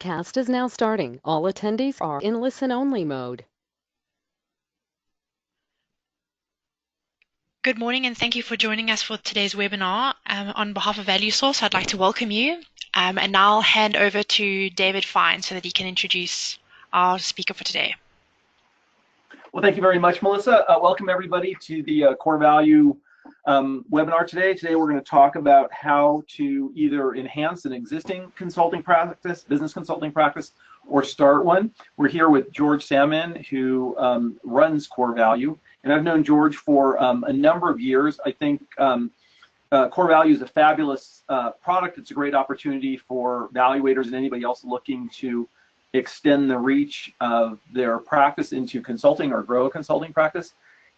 webcast is now starting. All attendees are in listen-only mode. Good morning, and thank you for joining us for today's webinar. On behalf of ValueSource, I'd like to welcome you. And now I'll hand over to David Fine so that he can introduce our speaker for today. Well, thank you very much, Melissa. Welcome everybody to the CoreValue webinar today. Today we're going to talk about how to either enhance an existing consulting practice, business consulting practice, or start one. We're here with George Salmon, who runs CoreValue, and I've known George for a number of years. I think CoreValue is a fabulous product. It's a great opportunity for valuators and anybody else looking to extend the reach of their practice into consulting or grow a consulting practice.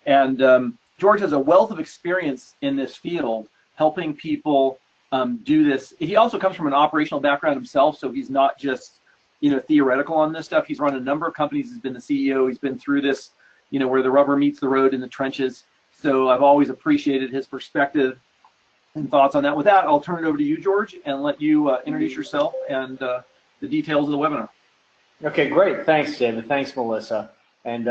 And George has a wealth of experience in this field, helping people do this. He also comes from an operational background himself, so he's not just theoretical on this stuff. He's run a number of companies. He's been the CEO. He's been through this, where the rubber meets the road in the trenches. So I've always appreciated his perspective and thoughts on that. With that, I'll turn it over to you, George, and let you introduce yourself and the details of the webinar. Okay, great. Thanks, David. Thanks, Melissa. And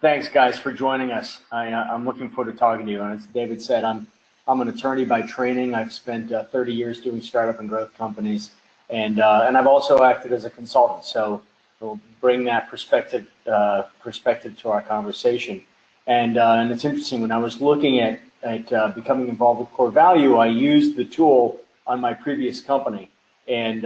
thanks, guys, for joining us. I'm looking forward to talking to you. And as David said, I'm an attorney by training. I've spent 30 years doing startup and growth companies, and I've also acted as a consultant. So we'll bring that perspective to our conversation. And it's interesting, when I was looking at becoming involved with CoreValue, I used the tool on my previous company, and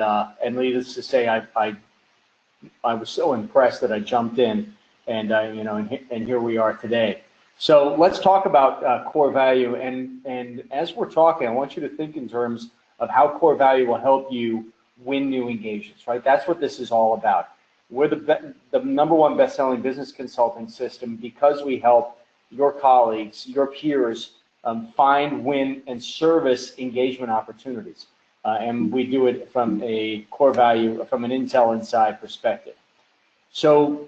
needless to say, I was so impressed that I jumped in, and and here we are today. So let's talk about CoreValue, and as we're talking, I want you to think in terms of how CoreValue will help you win new engagements. Right? That's what this is all about. We're the #1 best-selling business consulting system because we help your colleagues, your peers, find, win, and service engagement opportunities. And we do it from a CoreValue, from an Intel Inside perspective. So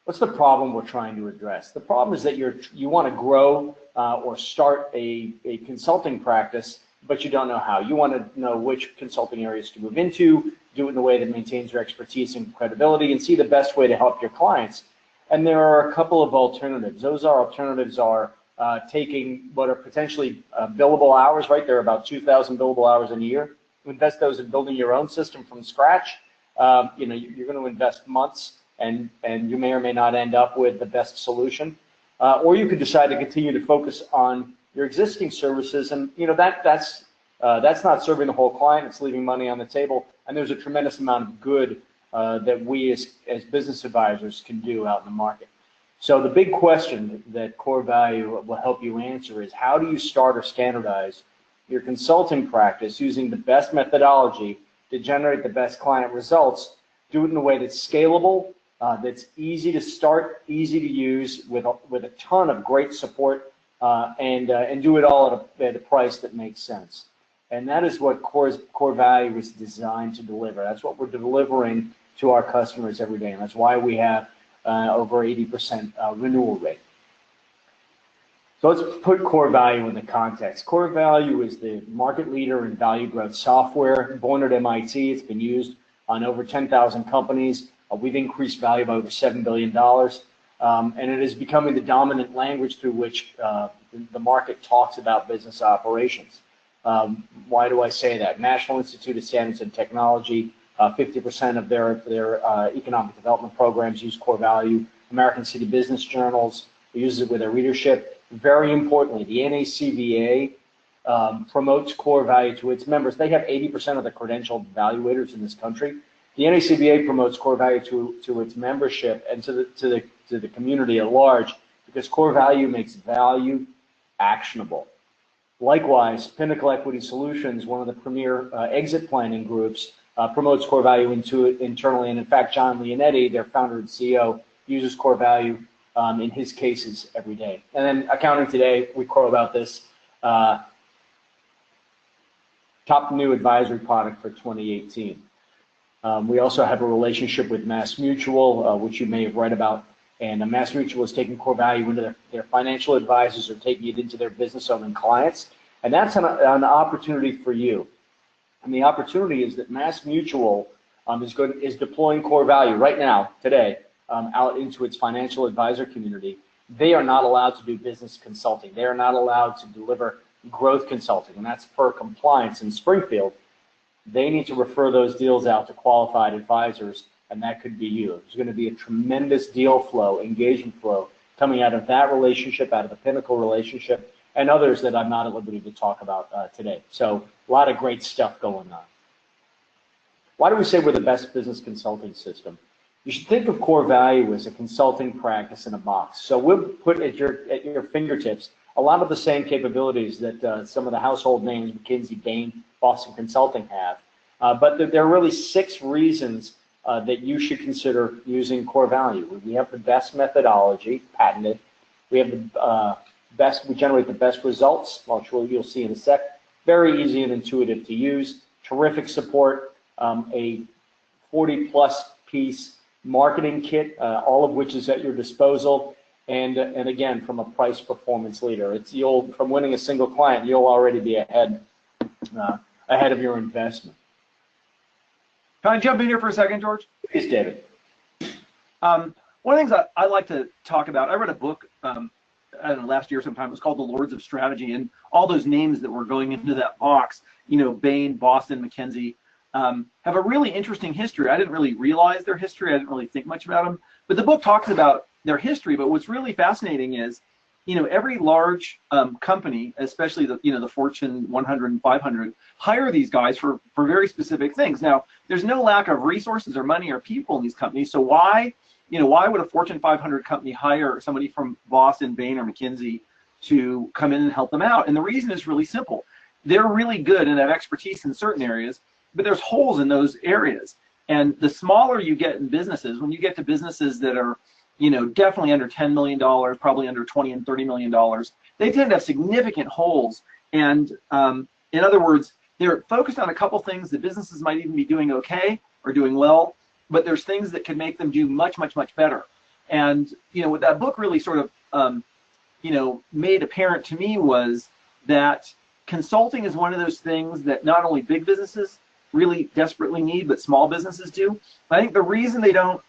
what's the problem we're trying to address? The problem is that you want to grow or start a consulting practice, but you don't know how. You want to know which consulting areas to move into, do it in a way that maintains your expertise and credibility, and see the best way to help your clients. And there are a couple of alternatives. Those alternatives are taking what are potentially billable hours, right? There are about 2,000 billable hours in a year. You invest those in building your own system from scratch. You're going to invest months, and you may or may not end up with the best solution. Or you could decide to continue to focus on your existing services, and that's not serving the whole client. It's leaving money on the table, and there's a tremendous amount of good that we as business advisors can do out in the market. So the big question that CoreValue will help you answer is, how do you start or standardize your consulting practice using the best methodology to generate the best client results? Do it in a way that's scalable, that's easy to start, easy to use, with a ton of great support, and do it all at a price that makes sense. And that is what CoreValue is designed to deliver. That's what we're delivering to our customers every day, and that's why we have over 80% renewal rate. So let's put CoreValue in the context. CoreValue is the market leader in value growth software. Born at MIT, it's been used on over 10,000 companies. We've increased value by over $7 billion, and it is becoming the dominant language through which the market talks about business operations. Why do I say that? National Institute of Standards and Technology, 50% of their economic development programs use CoreValue. American City Business Journals uses it with their readership. Very importantly, the NACVA promotes CoreValue to its members. They have 80% of the credentialed evaluators in this country. The NACVA promotes CoreValue to its membership and to the community at large, because CoreValue makes value actionable. Likewise, Pinnacle Equity Solutions, one of the premier exit planning groups, promotes CoreValue internally, and in fact, John Leonetti, their founder and CEO, uses CoreValue in his cases every day. And then Accounting Today, we quote about this, top new advisory product for 2018. We also have a relationship with MassMutual, which you may have read about, and MassMutual is taking CoreValue into their financial advisors, or taking it into their business-owning clients, and that's an opportunity for you. And the opportunity is that MassMutual is deploying CoreValue right now, today, out into its financial advisor community, they are not allowed to do business consulting. They are not allowed to deliver growth consulting, and that's per compliance in Springfield. They need to refer those deals out to qualified advisors, and that could be you. There's going to be a tremendous deal flow, engagement flow, coming out of that relationship, out of the Pinnacle relationship, and others that I'm not at liberty to talk about today. So a lot of great stuff going on. Why do we say we're the best business consulting system? You should think of CoreValue as a consulting practice in a box. So we'll put at your fingertips a lot of the same capabilities that some of the household names, McKinsey, Bain, Boston Consulting have. But there are really 6 reasons that you should consider using CoreValue. We have the best methodology, patented. We have the we generate the best results, which you'll see in a sec. Very easy and intuitive to use. Terrific support. A 40-plus piece marketing kit, all of which is at your disposal. And again, from a price performance leader, from winning a single client, you'll already be ahead of your investment. Can I jump in here for a second, George? Please, David. One of the things I like to talk about, I read a book, I don't know, last year sometime. It was called The Lords of Strategy, and all those names that were going into that box, Bain, Boston, McKinsey, have a really interesting history. I didn't really realize their history. I didn't really think much about them. But the book talks about their history. But what's really fascinating is, every large company, especially the Fortune 100 and 500, hire these guys for very specific things. Now, there's no lack of resources or money or people in these companies. So why would a Fortune 500 company hire somebody from Boston, Bain, or McKinsey to come in and help them out? And the reason is really simple. They're really good and have expertise in certain areas, but there's holes in those areas. And the smaller you get in businesses, when you get to businesses that are, definitely under $10 million, probably under $20 and $30 million, they tend to have significant holes. And in other words, they're focused on a couple things that businesses might even be doing okay or doing well, but there's things that can make them do much, much, much better. And, what that book really sort of, made apparent to me was that consulting is one of those things that not only big businesses really desperately need, but small businesses do. I think the reason they don't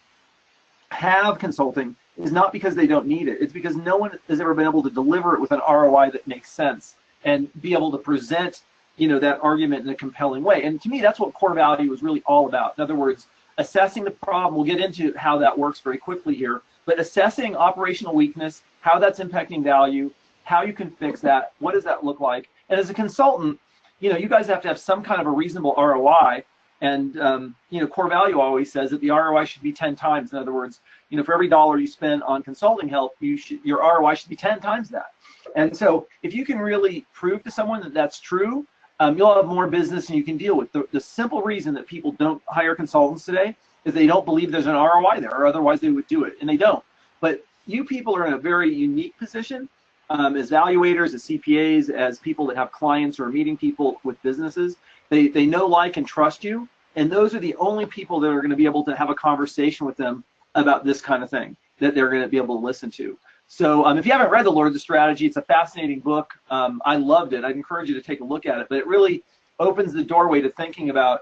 have consulting is not because they don't need it. It's because no one has ever been able to deliver it with an ROI that makes sense and be able to present, that argument in a compelling way. And to me, that's what CoreValue is really all about. In other words, assessing the problem. We'll get into how that works very quickly here, but assessing operational weakness, how that's impacting value, how you can fix that, what does that look like? And as a consultant, you guys have to have some kind of a reasonable ROI. And, CoreValue always says that the ROI should be 10 times. In other words, for every dollar you spend on consulting help, your ROI should be 10 times that. And so if you can really prove to someone that that's true, you'll have more business and you can deal with. The simple reason that people don't hire consultants today is they don't believe there's an ROI there, or otherwise they would do it, and they don't. But you people are in a very unique position as evaluators, as CPAs, as people that have clients or are meeting people with businesses. They know, like, and trust you, and those are the only people that are going to be able to have a conversation with them about this kind of thing that they're going to be able to listen to. So if you haven't read The Lords of Strategy, it's a fascinating book. I loved it. I'd encourage you to take a look at it, but it really opens the doorway to thinking about,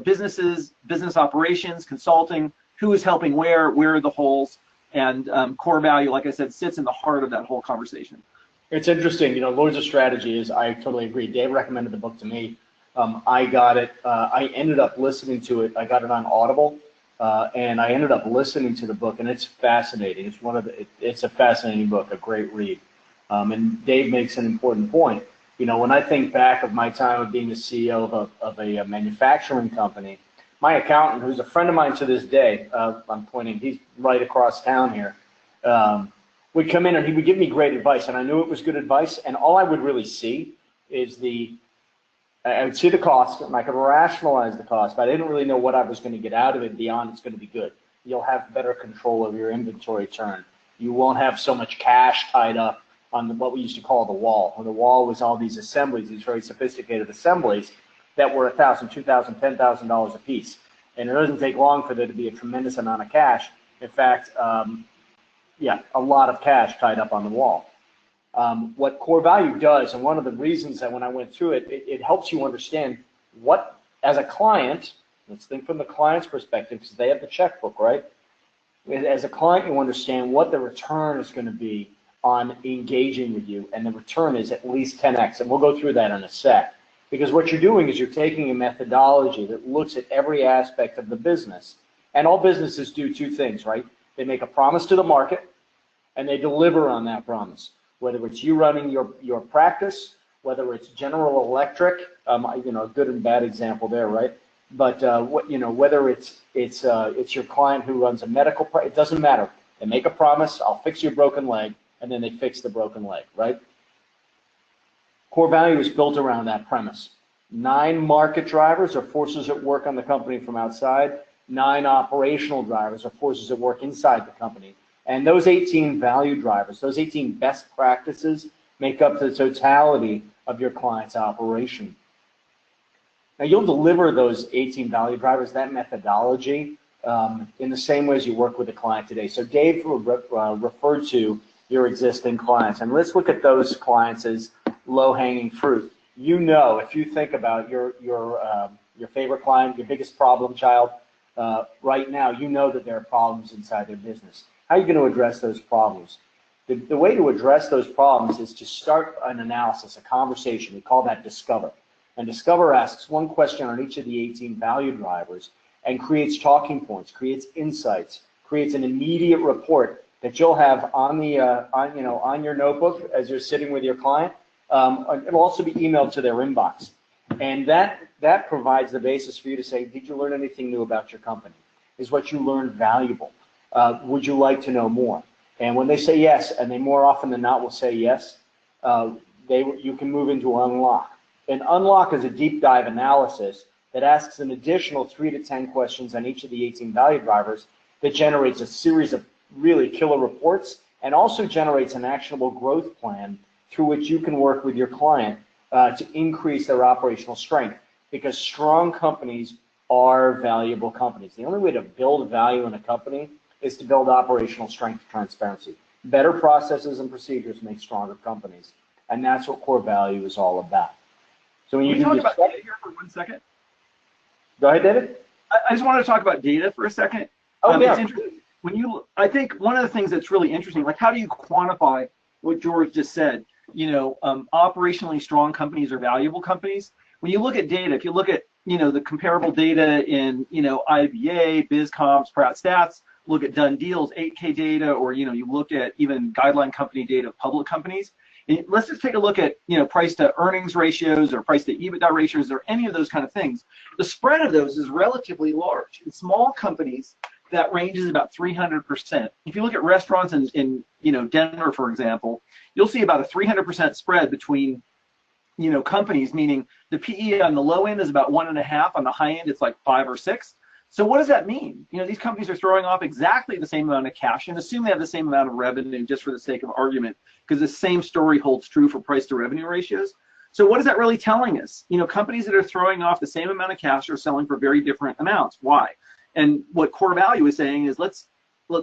businesses, business operations, consulting, who is helping where are the holes, and CoreValue, like I said, sits in the heart of that whole conversation. It's interesting, Lords of Strategy is, I totally agree. Dave recommended the book to me. I got it. I ended up listening to it. I got it on Audible, and I ended up listening to the book, and it's fascinating. It's a fascinating book, a great read. And Dave makes an important point. When I think back of my time of being the CEO of a manufacturing company, my accountant, who's a friend of mine to this day, I'm pointing, he's right across town here, would come in and he would give me great advice, and I knew it was good advice, and all I would really see is I would see the cost, and I could rationalize the cost, but I didn't really know what I was going to get out of it beyond it's going to be good. You'll have better control of your inventory turn. You won't have so much cash tied up on what we used to call the wall. And the wall was all these assemblies, these very sophisticated assemblies that were $1,000, $2,000, $10,000 a piece. And it doesn't take long for there to be a tremendous amount of cash. In fact, a lot of cash tied up on the wall. What CoreValue does, and one of the reasons that when I went through it, it helps you understand what, as a client, Let's think from the client's perspective because they have the checkbook, right? As a client, you understand what the return is going to be on engaging with you, and the return is at least 10x, and we'll go through that in a sec. Because what you're doing is you're taking a methodology that looks at every aspect of the business, and all businesses do two things, right? They make a promise to the market, and they deliver on that promise. Whether it's you running your practice, whether it's General Electric, a good and bad example there, right? But whether it's your client who runs a medical, it doesn't matter. They make a promise, I'll fix your broken leg, and then they fix the broken leg, right? CoreValue is built around that premise. 9 market drivers or forces at work on the company from outside, 9 operational drivers or forces at work inside the company. And those 18 value drivers, those 18 best practices make up the totality of your client's operation. Now you'll deliver those 18 value drivers, that methodology, in the same way as you work with a client today. So Dave referred to your existing clients, and let's look at those clients as low-hanging fruit. If you think about your favorite client, your biggest problem child, right now, that there are problems inside their business. How are you going to address those problems? The way to address those problems is to start an analysis, a conversation. We call that Discover. And Discover asks one question on each of the 18 value drivers and creates talking points, creates insights, creates an immediate report that you'll have on your notebook as you're sitting with your client. It'll also be emailed to their inbox. And that provides the basis for you to say, did you learn anything new about your company? Is what you learned valuable? Would you like to know more? And when they say yes, and they more often than not will say yes, you can move into Unlock. And Unlock is a deep dive analysis that asks an additional 3 to 10 questions on each of the 18 value drivers that generates a series of really killer reports and also generates an actionable growth plan through which you can work with your client to increase their operational strength, because strong companies are valuable companies. The only way to build value in a company is to build operational strength and transparency. Better processes and procedures make stronger companies, and that's what CoreValue is all about. So when you talk about data here for 1 second? Go ahead, David. I just want to talk about data for a second. Yeah. It's interesting. I think one of the things that's really interesting, like how do you quantify what George just said? Operationally strong companies are valuable companies. When you look at data, if you look at the comparable data in IBA, BizComps, Pratt Stats, look at done deals, 8K data, or you look at even guideline company data of public companies. And let's just take a look at price to earnings ratios or price to EBITDA ratios or any of those kind of things. The spread of those is relatively large. In small companies, that ranges about 300%. If you look at restaurants in Denver, for example, you'll see about a 300% spread between companies, meaning the PE on the low end is about 1.5, on the high end it's like 5 or 6. So what does that mean? These companies are throwing off exactly the same amount of cash, and assume they have the same amount of revenue, just for the sake of argument, because the same story holds true for price to revenue ratios. So what is that really telling us? Companies that are throwing off the same amount of cash are selling for very different amounts. Why? And what CoreValue is saying is let's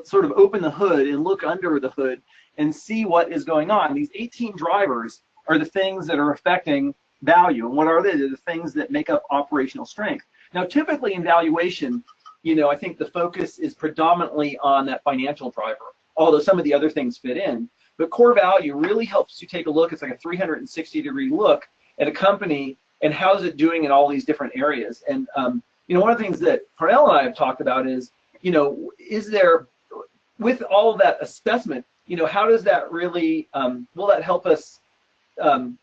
sort of open the hood and look under the hood and see what is going on. These 18 drivers are the things that are affecting value. And what are they? They're the things that make up operational strength. Now, typically in valuation, I think the focus is predominantly on that financial driver, although some of the other things fit in. But CoreValue really helps you take a look. It's like a 360-degree look at a company and how's it doing in all these different areas. And one of the things that Cornell and I have talked about is, is there, with all of that assessment, how does that really, will that help us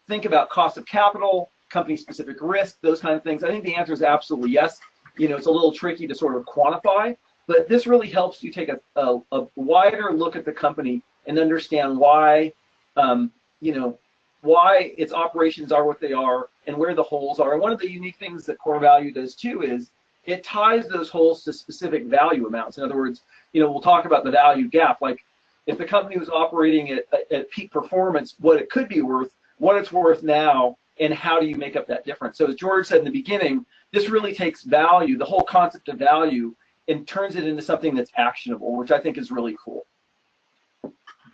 think about cost of capital, company-specific risk, those kind of things? I think the answer is absolutely yes. It's a little tricky to sort of quantify, but this really helps you take a wider look at the company and understand why, why its operations are what they are and where the holes are. And one of the unique things that CoreValue does too is it ties those holes to specific value amounts. In other words, we'll talk about the value gap. Like if the company was operating at peak performance, what it could be worth, what it's worth now, and how do you make up that difference? So as George said in the beginning, this really takes value, the whole concept of value, and turns it into something that's actionable, which I think is really cool.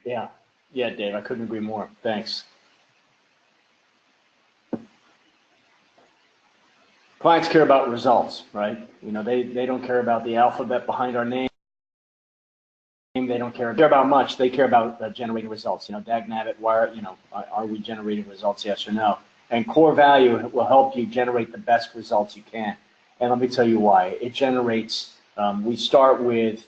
Yeah, Dave, I couldn't agree more. Thanks. Clients care about results, right? You know, they don't care about the alphabet behind our name. They don't care about much. They care about generating results. You know, dagnabbit, are we generating results, yes or no? And CoreValue will help you generate the best results you can. And let me tell you why. It generates, we start with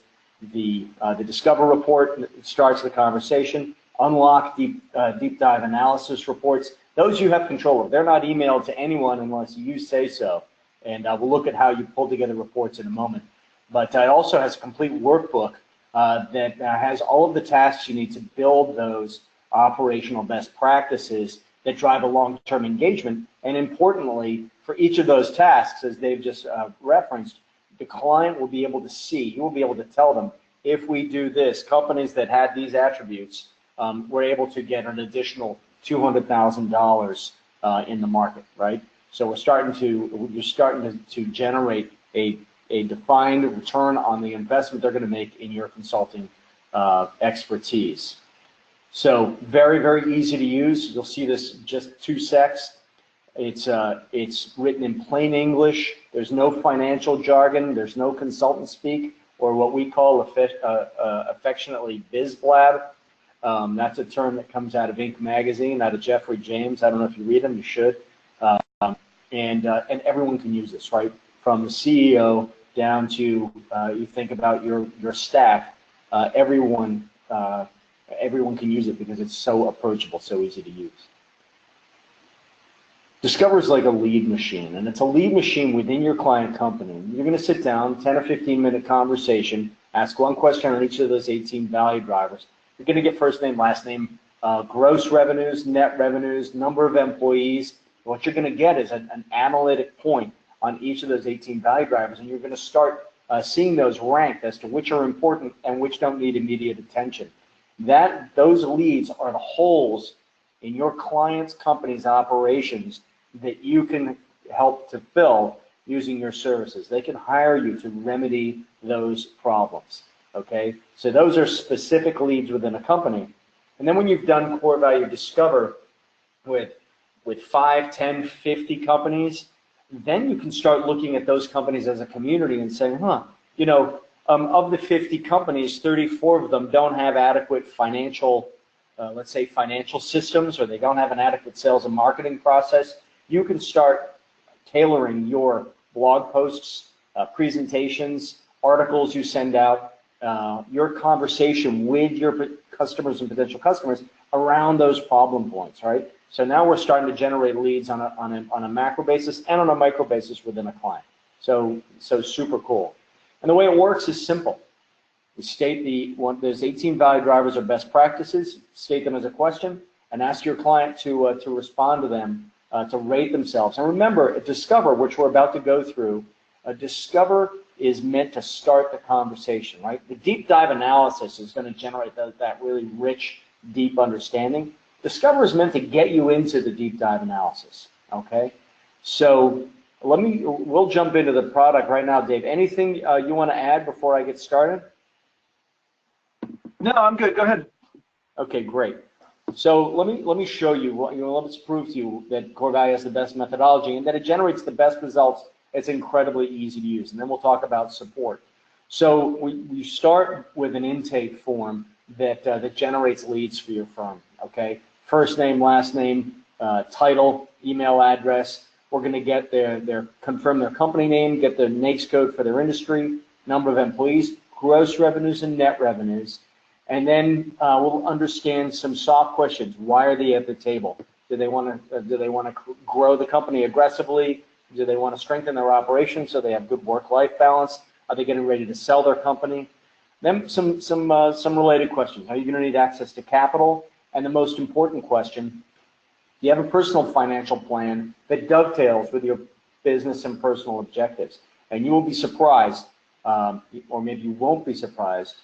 the Discover report. It starts the conversation. Unlock deep dive analysis reports. Those you have control of. They're not emailed to anyone unless you say so. And we'll look at how you pull together reports in a moment. But it also has a complete workbook that has all of the tasks you need to build those operational best practices that drive a long-term engagement. And importantly, for each of those tasks, as Dave just referenced, the client will be able to see, he will be able to tell them, if we do this, companies that had these attributes were able to get an additional $200,000 in the market, right? So you're starting to generate a defined return on the investment they're going to make in your consulting expertise. So very, very easy to use. You'll see this in just 2 secs. It's written in plain English. There's no financial jargon. There's no consultant speak, or what we call affectionately biz blab. That's a term that comes out of Inc. magazine, out of Jeffrey James. I don't know if you read them. You should. And everyone can use this, right? From the CEO down to you think about your staff. Everyone can use it because it's so approachable, so easy to use. Discover is like a lead machine, and it's a lead machine within your client company. You're going to sit down, 10 or 15-minute conversation, ask one question on each of those 18 value drivers. You're going to get first name, last name, gross revenues, net revenues, number of employees. What you're going to get is an analytic point on each of those 18 value drivers, and you're going to start seeing those ranked as to which are important and which don't need immediate attention. Those leads are the holes in your client's company's operations that you can help to fill using your services. They can hire you to remedy those problems, okay? So those are specific leads within a company. And then when you've done CoreValue Discover with 5, 10, 50 companies, then you can start looking at those companies as a community and saying, you know, of the 50 companies, 34 of them don't have adequate financial, let's say financial systems, or they don't have an adequate sales and marketing process. You can start tailoring your blog posts, presentations, articles you send out, your conversation with your customers and potential customers around those problem points, right? So now we're starting to generate leads on a macro basis and on a micro basis within a client. So super cool. And the way it works is simple. You state there's 18 value drivers or best practices, state them as a question, and ask your client to respond to them, to rate themselves. And remember, Discover, which we're about to go through, Discover is meant to start the conversation, right? The deep dive analysis is going to generate that really rich, deep understanding. Discover is meant to get you into the deep dive analysis, okay? So we'll jump into the product right now. Dave, anything you want to add before I get started? No, I'm good. Go ahead. Okay, great. So let me show you, let me prove to you that CoreValue has the best methodology and that it generates the best results. It's incredibly easy to use, and then we'll talk about support. So we start with an intake form that generates leads for your firm, okay? First name, last name, title, email address. We're going to get confirm their company name, get their NAICS code for their industry, number of employees, gross revenues and net revenues. And then we'll understand some soft questions. Why are they at the table? Do they want to grow the company aggressively? Do they want to strengthen their operations so they have good work-life balance? Are they getting ready to sell their company? Then some related questions. Are you going to need access to capital? And the most important question, do you have a personal financial plan that dovetails with your business and personal objectives? And you will be surprised, or maybe you won't be surprised,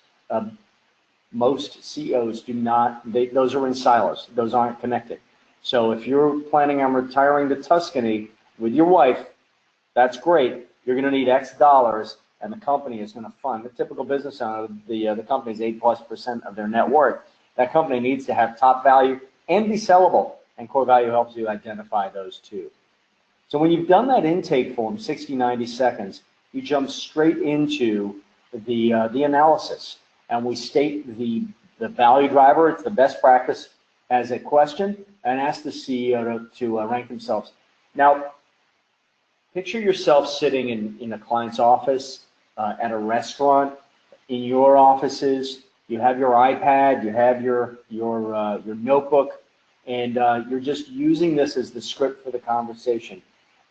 most CEOs do not, those are in silos. Those aren't connected. So if you're planning on retiring to Tuscany with your wife, that's great. You're going to need X dollars, and the company is going to fund. The typical business owner, the company's 8+% of their net worth. That company needs to have top value and be sellable, and CoreValue helps you identify those two. So when you've done that intake form, 60, 90 seconds, you jump straight into the analysis. And we state the value driver. It's the best practice as a question, and ask the CEO to rank themselves. Now, picture yourself sitting in a client's office, at a restaurant, in your offices. You have your iPad, you have your notebook, and you're just using this as the script for the conversation.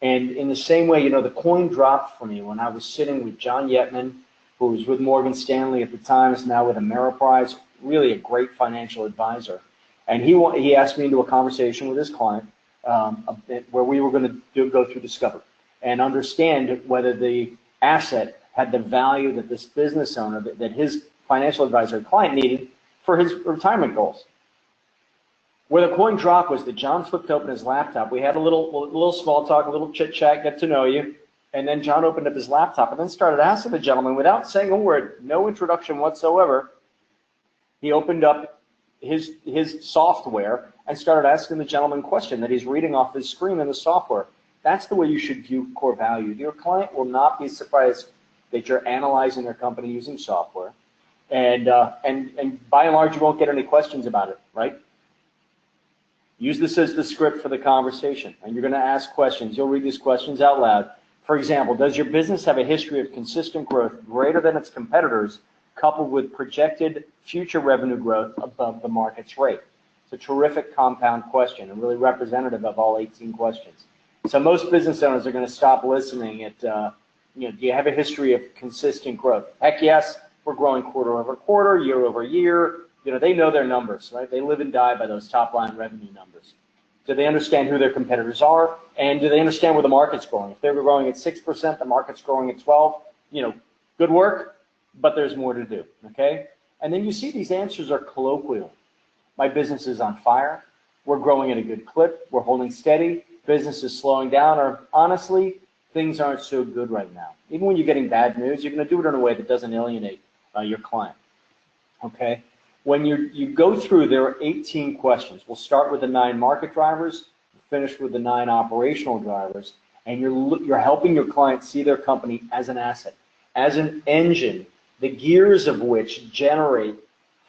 And in the same way, the coin dropped for me when I was sitting with John Yetman, who was with Morgan Stanley at the time, is now with Ameriprise, really a great financial advisor. And he asked me into a conversation with his client where we were going to go through discovery and understand whether the asset had the value that this business owner, that his financial advisor client needed for his retirement goals. Where the coin drop was that John flipped open his laptop. We had a little small talk, a little chit chat, get to know you. And then John opened up his laptop and then started asking the gentleman without saying a word, no introduction whatsoever. He opened up his software and started asking the gentleman a question that he's reading off his screen in the software. That's the way you should view CoreValue. Your client will not be surprised that you're analyzing their company using software. And by and large, you won't get any questions about it, right? Use this as the script for the conversation, and you're going to ask questions. You'll read these questions out loud. For example, does your business have a history of consistent growth greater than its competitors, coupled with projected future revenue growth above the market's rate? It's a terrific compound question and really representative of all 18 questions. So most business owners are going to stop listening at, do you have a history of consistent growth? Heck yes, we're growing quarter over quarter, year over year. They know their numbers, right? They live and die by those top line revenue numbers. Do they understand who their competitors are? And do they understand where the market's growing? If they're growing at 6%, the market's growing at 12%, good work, but there's more to do, okay? And then you see these answers are colloquial. My business is on fire. We're growing at a good clip. We're holding steady. Business is slowing down, or honestly, things aren't so good right now. Even when you're getting bad news, you're going to do it in a way that doesn't alienate your client, okay? When you go through, there are 18 questions. We'll start with the 9 market drivers, finish with the 9 operational drivers, and you're helping your client see their company as an asset, as an engine, the gears of which generate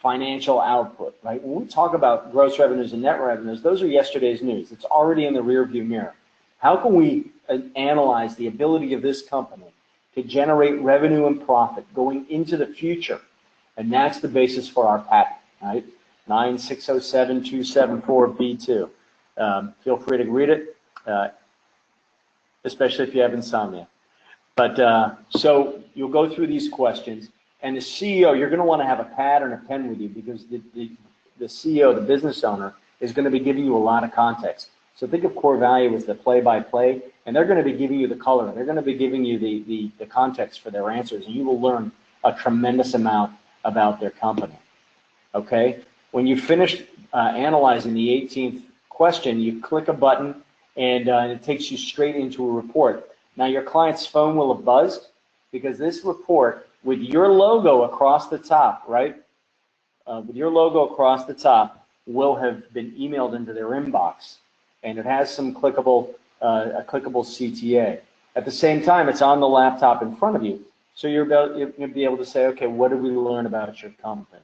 financial output, right? When we talk about gross revenues and net revenues, those are yesterday's news. It's already in the rearview mirror. How can we analyze the ability of this company to generate revenue and profit going into the future? And that's the basis for our patent, right? 9607274B2. Feel free to read it, especially if you have insomnia. But so you'll go through these questions, and the CEO, you're going to want to have a pad and a pen with you because the CEO, the business owner, is going to be giving you a lot of context. So think of CoreValue as the play-by-play, and they're going to be giving you the color. They're going to be giving you the context for their answers, and you will learn a tremendous amount about their company, okay? When you finish analyzing the 18th question, you click a button, and it takes you straight into a report. Now, your client's phone will have buzzed because this report, with your logo across the top, right? With your logo across the top, will have been emailed into their inbox, and it has some a clickable CTA. At the same time, it's on the laptop in front of you. So you'll be able to say, okay, what did we learn about your company?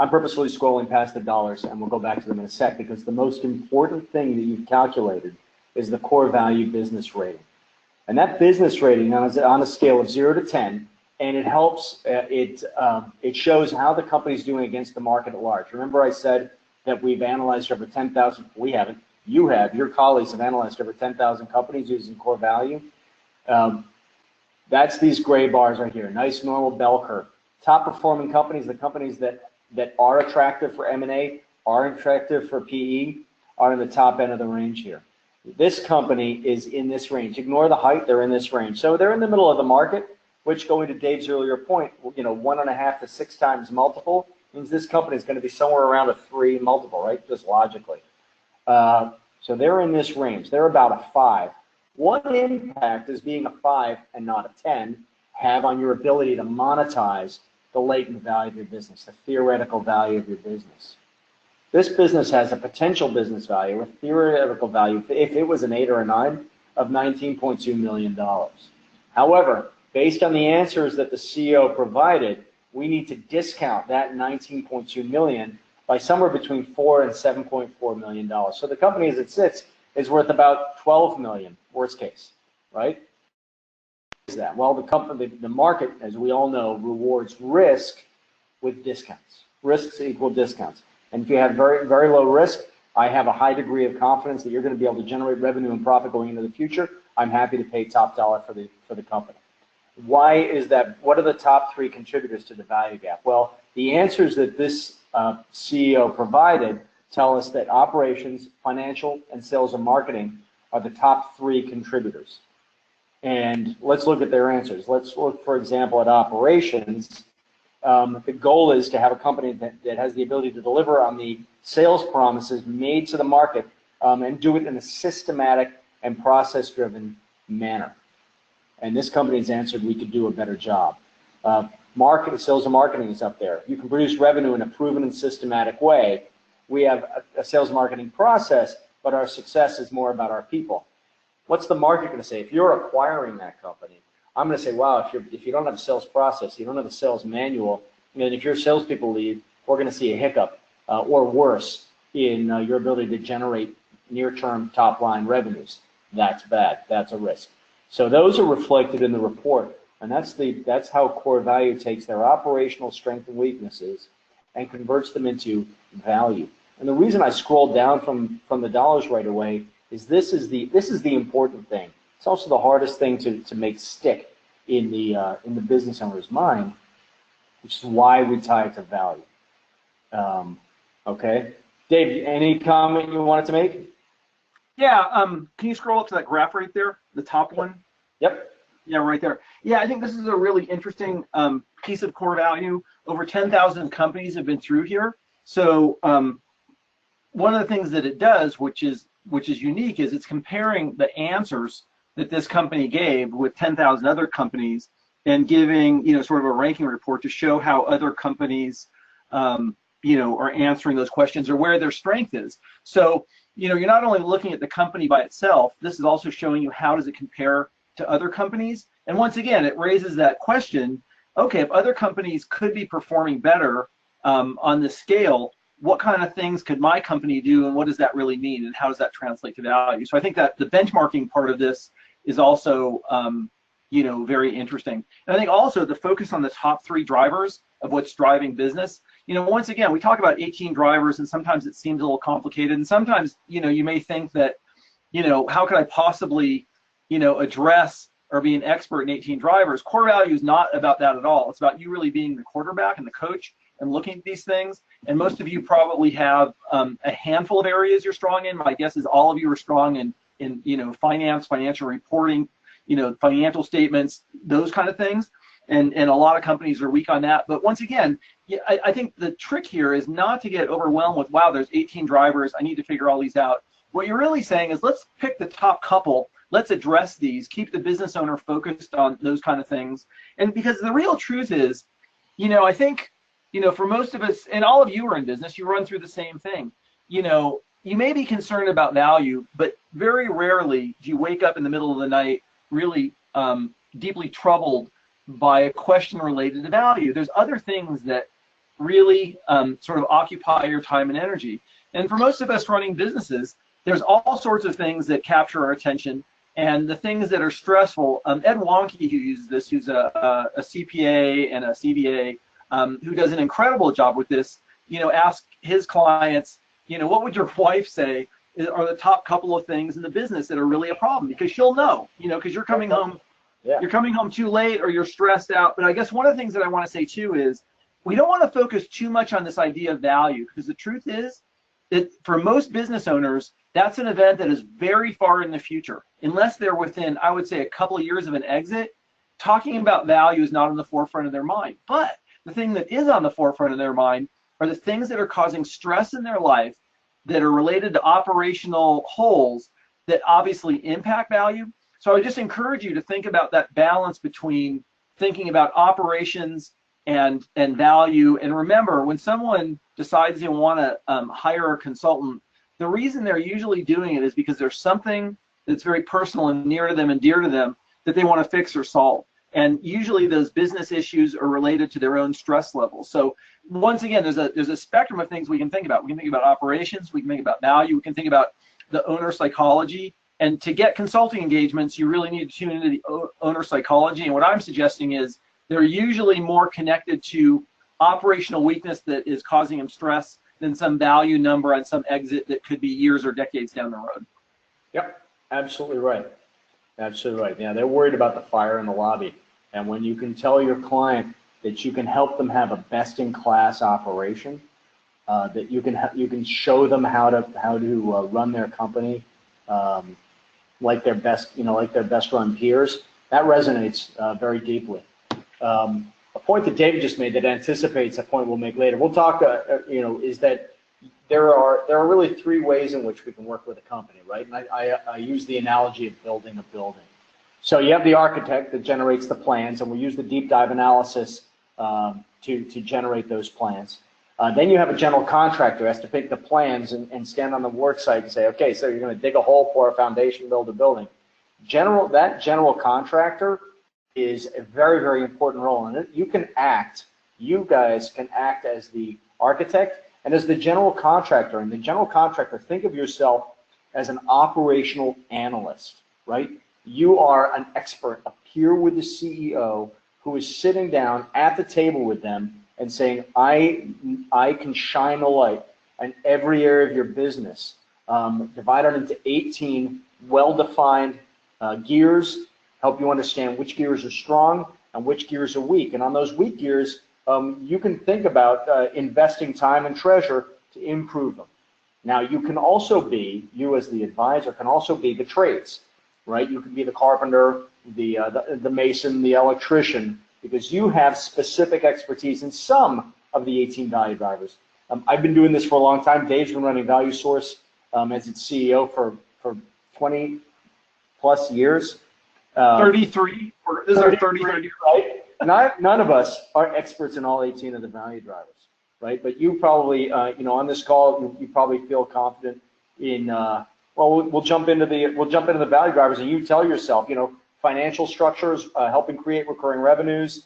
I'm purposefully scrolling past the dollars, and we'll go back to them in a sec, because the most important thing that you've calculated is the CoreValue business rating. And that business rating is on a scale of 0 to 10, and it helps, it shows how the company's doing against the market at large. Remember I said that we've analyzed over 10,000, we haven't, you have, your colleagues have analyzed over 10,000 companies using CoreValue. That's these gray bars right here, nice normal bell curve. Top performing companies, the companies that are attractive for M&A, are attractive for PE, are in the top end of the range here. This company is in this range. Ignore the height, they're in this range. So they're in the middle of the market, which, going to Dave's earlier point, 1.5 to 6 times multiple means this company is going to be somewhere around a 3 multiple, right? Just logically. So they're in this range. They're about a 5. What impact does being a 5 and not a 10 have on your ability to monetize the latent value of your business, the theoretical value of your business? This business has a potential business value, a theoretical value, if it was an 8 or a 9, of $19.2 million. However, based on the answers that the CEO provided, we need to discount that $19.2 million by somewhere between $4 and $7.4 million. So the company as it sits is worth about $12 million, worst case, right? Is that? Well, the market, as we all know, rewards risk with discounts. Risks equal discounts. And if you have very, very low risk, I have a high degree of confidence that you're going to be able to generate revenue and profit going into the future. I'm happy to pay top dollar for the company. Why is that? What are the top 3 contributors to the value gap? Well, the answers that this CEO provided tell us that operations, financial, and sales and marketing are the top 3 contributors. And let's look at their answers. Let's look, for example, at operations. The goal is to have a company that has the ability to deliver on the sales promises made to the market and do it in a systematic and process-driven manner. And this company has answered we could do a better job. Sales and marketing is up there. You can produce revenue in a proven and systematic way. We have a sales and marketing process, but our success is more about our people. What's the market going to say? If you're acquiring that company, I'm going to say, wow, if you don't have a sales process, you don't have a sales manual, and if your salespeople leave, we're going to see a hiccup or worse in your ability to generate near-term top-line revenues. That's bad. That's a risk. So those are reflected in the report, and that's how CoreValue takes their operational strengths and weaknesses and converts them into value. And the reason I scrolled down from the dollars right away is this is the important thing. It's also the hardest thing to make stick in the business owner's mind, which is why we tie it to value. Okay, Dave, any comment you wanted to make? Yeah, can you scroll up to that graph right there, the top one? Yep. Yeah, right there. Yeah, I think this is a really interesting piece of CoreValue. Over 10,000 companies have been through here. So one of the things that it does, which is unique, is it's comparing the answers that this company gave with 10,000 other companies and giving, sort of a ranking report to show how other companies, are answering those questions or where their strength is. So, you're not only looking at the company by itself, this is also showing you how does it compare to other companies. And once again, it raises that question, okay, if other companies could be performing better on this scale, what kind of things could my company do, and what does that really mean, and how does that translate to value? So I think that the benchmarking part of this is also, very interesting. And I think also the focus on the top 3 drivers of what's driving business. Once again, we talk about 18 drivers, and sometimes it seems a little complicated, and sometimes, you may think that, how could I possibly, address or be an expert in 18 drivers? CoreValue is not about that at all. It's about you really being the quarterback and the coach and looking at these things. And most of you probably have a handful of areas you're strong in. My guess is all of you are strong in finance, financial reporting, financial statements, those kind of things. And a lot of companies are weak on that. But once again, I think the trick here is not to get overwhelmed with, wow, there's 18 drivers, I need to figure all these out. What you're really saying is, let's pick the top couple, let's address these, keep the business owner focused on those kind of things. And because the real truth is, I think, for most of us, and all of you are in business, you run through the same thing. You may be concerned about value, but very rarely do you wake up in the middle of the night really deeply troubled by a question related to value. There's other things that really sort of occupy your time and energy. And for most of us running businesses, there's all sorts of things that capture our attention, and the things that are stressful. Ed Wonke, who uses this, who's a CPA and a CBA, who does an incredible job with this, ask his clients, what would your wife say are the top couple of things in the business that are really a problem? Because she'll know, because you're coming home, you're coming home too late or you're stressed out. But I guess one of the things that I want to say too is we don't want to focus too much on this idea of value, because the truth is that for most business owners, that's an event that is very far in the future. Unless they're within, I would say, a couple of years of an exit, talking about value is not on the forefront of their mind. But the thing that is on the forefront of their mind are the things that are causing stress in their life that are related to operational holes that obviously impact value. So I would just encourage you to think about that balance between thinking about operations and value. And remember, when someone decides they want to hire a consultant, the reason they're usually doing it is because there's something that's very personal and near to them and dear to them that they want to fix or solve. And usually those business issues are related to their own stress levels. So once again, there's a spectrum of things we can think about. We can think about operations, we can think about value, we can think about the owner psychology. And to get consulting engagements, you really need to tune into the owner psychology. And what I'm suggesting is they're usually more connected to operational weakness that is causing them stress than some value number on some exit that could be years or decades down the road. Yep, absolutely right. Absolutely right. Yeah, they're worried about the fire in the lobby. And when you can tell your client that you can help them have a best-in-class operation, that you can show them how to run their company like their best run peers, that resonates very deeply. A point that David just made that anticipates a point we'll make later. We'll talk, is that there are really three ways in which we can work with a company, right? And I use the analogy of building a building. So you have the architect that generates the plans, and we use the deep dive analysis to generate those plans. Then you have a general contractor who has to pick the plans and stand on the work site and say, okay, so you're going to dig a hole for a foundation, build a building. That general contractor is a very, very important role, and you guys can act as the architect and as the general contractor. And the general contractor, think of yourself as an operational analyst, right? You are an expert, a peer with the CEO who is sitting down at the table with them and saying, I can shine a light on every area of your business, divided into 18 well-defined gears, help you understand which gears are strong and which gears are weak. And on those weak gears, you can think about investing time and treasure to improve them. Now, you can also be, you as the advisor, can also be the trades, right? You can be the carpenter, the mason, the electrician, because you have specific expertise in some of the 18 value drivers. I've been doing this for a long time. Dave's been running Value Source as its CEO for 20 plus years. 33. This is our 33rd year. Right? None of us are experts in all 18 of the value drivers, right? But you probably, on this call, you probably feel confident in. Well, we'll jump into the value drivers, and you tell yourself, financial structures, helping create recurring revenues,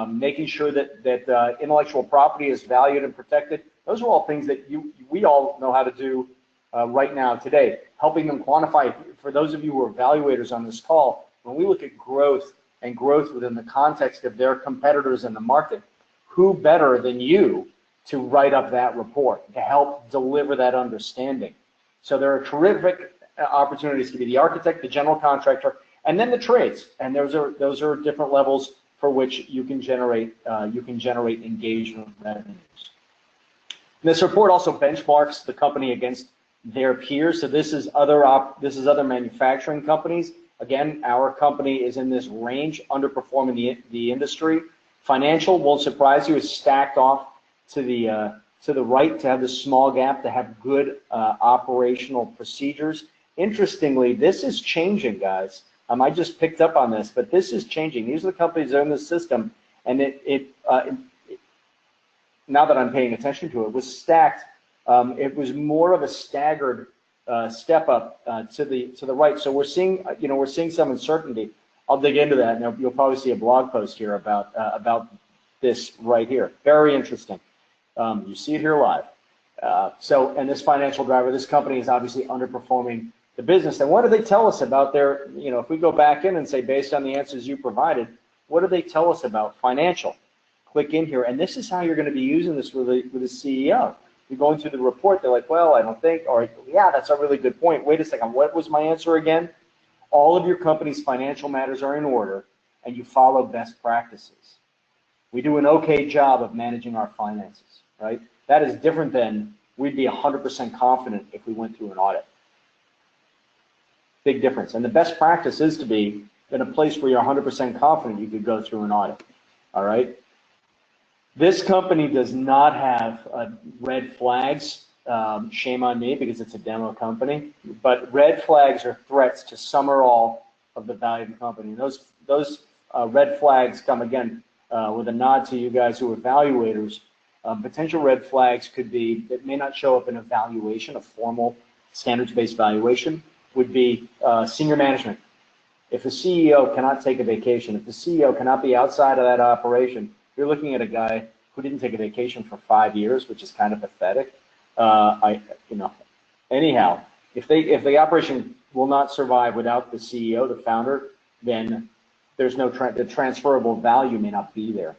making sure that intellectual property is valued and protected. Those are all things that we all know how to do right now today. Helping them quantify. For those of you who are evaluators on this call, when we look at growth and growth within the context of their competitors in the market, who better than you to write up that report, to help deliver that understanding? So there are terrific opportunities to be the architect, the general contractor, and then the trades. And those are different levels for which you can generate engagement revenues. This report also benchmarks the company against their peers. So this is other manufacturing companies. Again, our company is in this range, underperforming the industry. Financial, won't surprise you, is stacked off to the right to have this small gap, to have good operational procedures. Interestingly, this is changing, guys. I just picked up on this, but this is changing. These are the companies that own the system, and now that I'm paying attention to it, was stacked. It was more of a staggered step up to the right. So we're seeing some uncertainty. I'll dig into that, and you'll probably see a blog post here about this right here. Very interesting. You see it here live. And this financial driver, this company is obviously underperforming the business. And what do they tell us about their, if we go back in and say, based on the answers you provided, what do they tell us about financial? Click in here, and this is how you're going to be using this with the CEO. You're going through the report, they're like, well, I don't think, or yeah, that's a really good point. Wait a second, what was my answer again? All of your company's financial matters are in order, and you follow best practices. We do an okay job of managing our finances, right? That is different than we'd be 100% confident if we went through an audit. Big difference. And the best practice is to be in a place where you're 100% confident you could go through an audit, all right? This company does not have red flags. Shame on me because it's a demo company. But red flags are threats to some or all of the value of the company. And those red flags come, again, with a nod to you guys who are evaluators, potential red flags could be that may not show up in a valuation, a formal standards-based valuation, would be senior management. If the CEO cannot take a vacation, if the CEO cannot be outside of that operation, you're looking at a guy who didn't take a vacation for 5 years, which is kind of pathetic. Anyhow, if the operation will not survive without the CEO, the founder, then there's no the transferable value may not be there.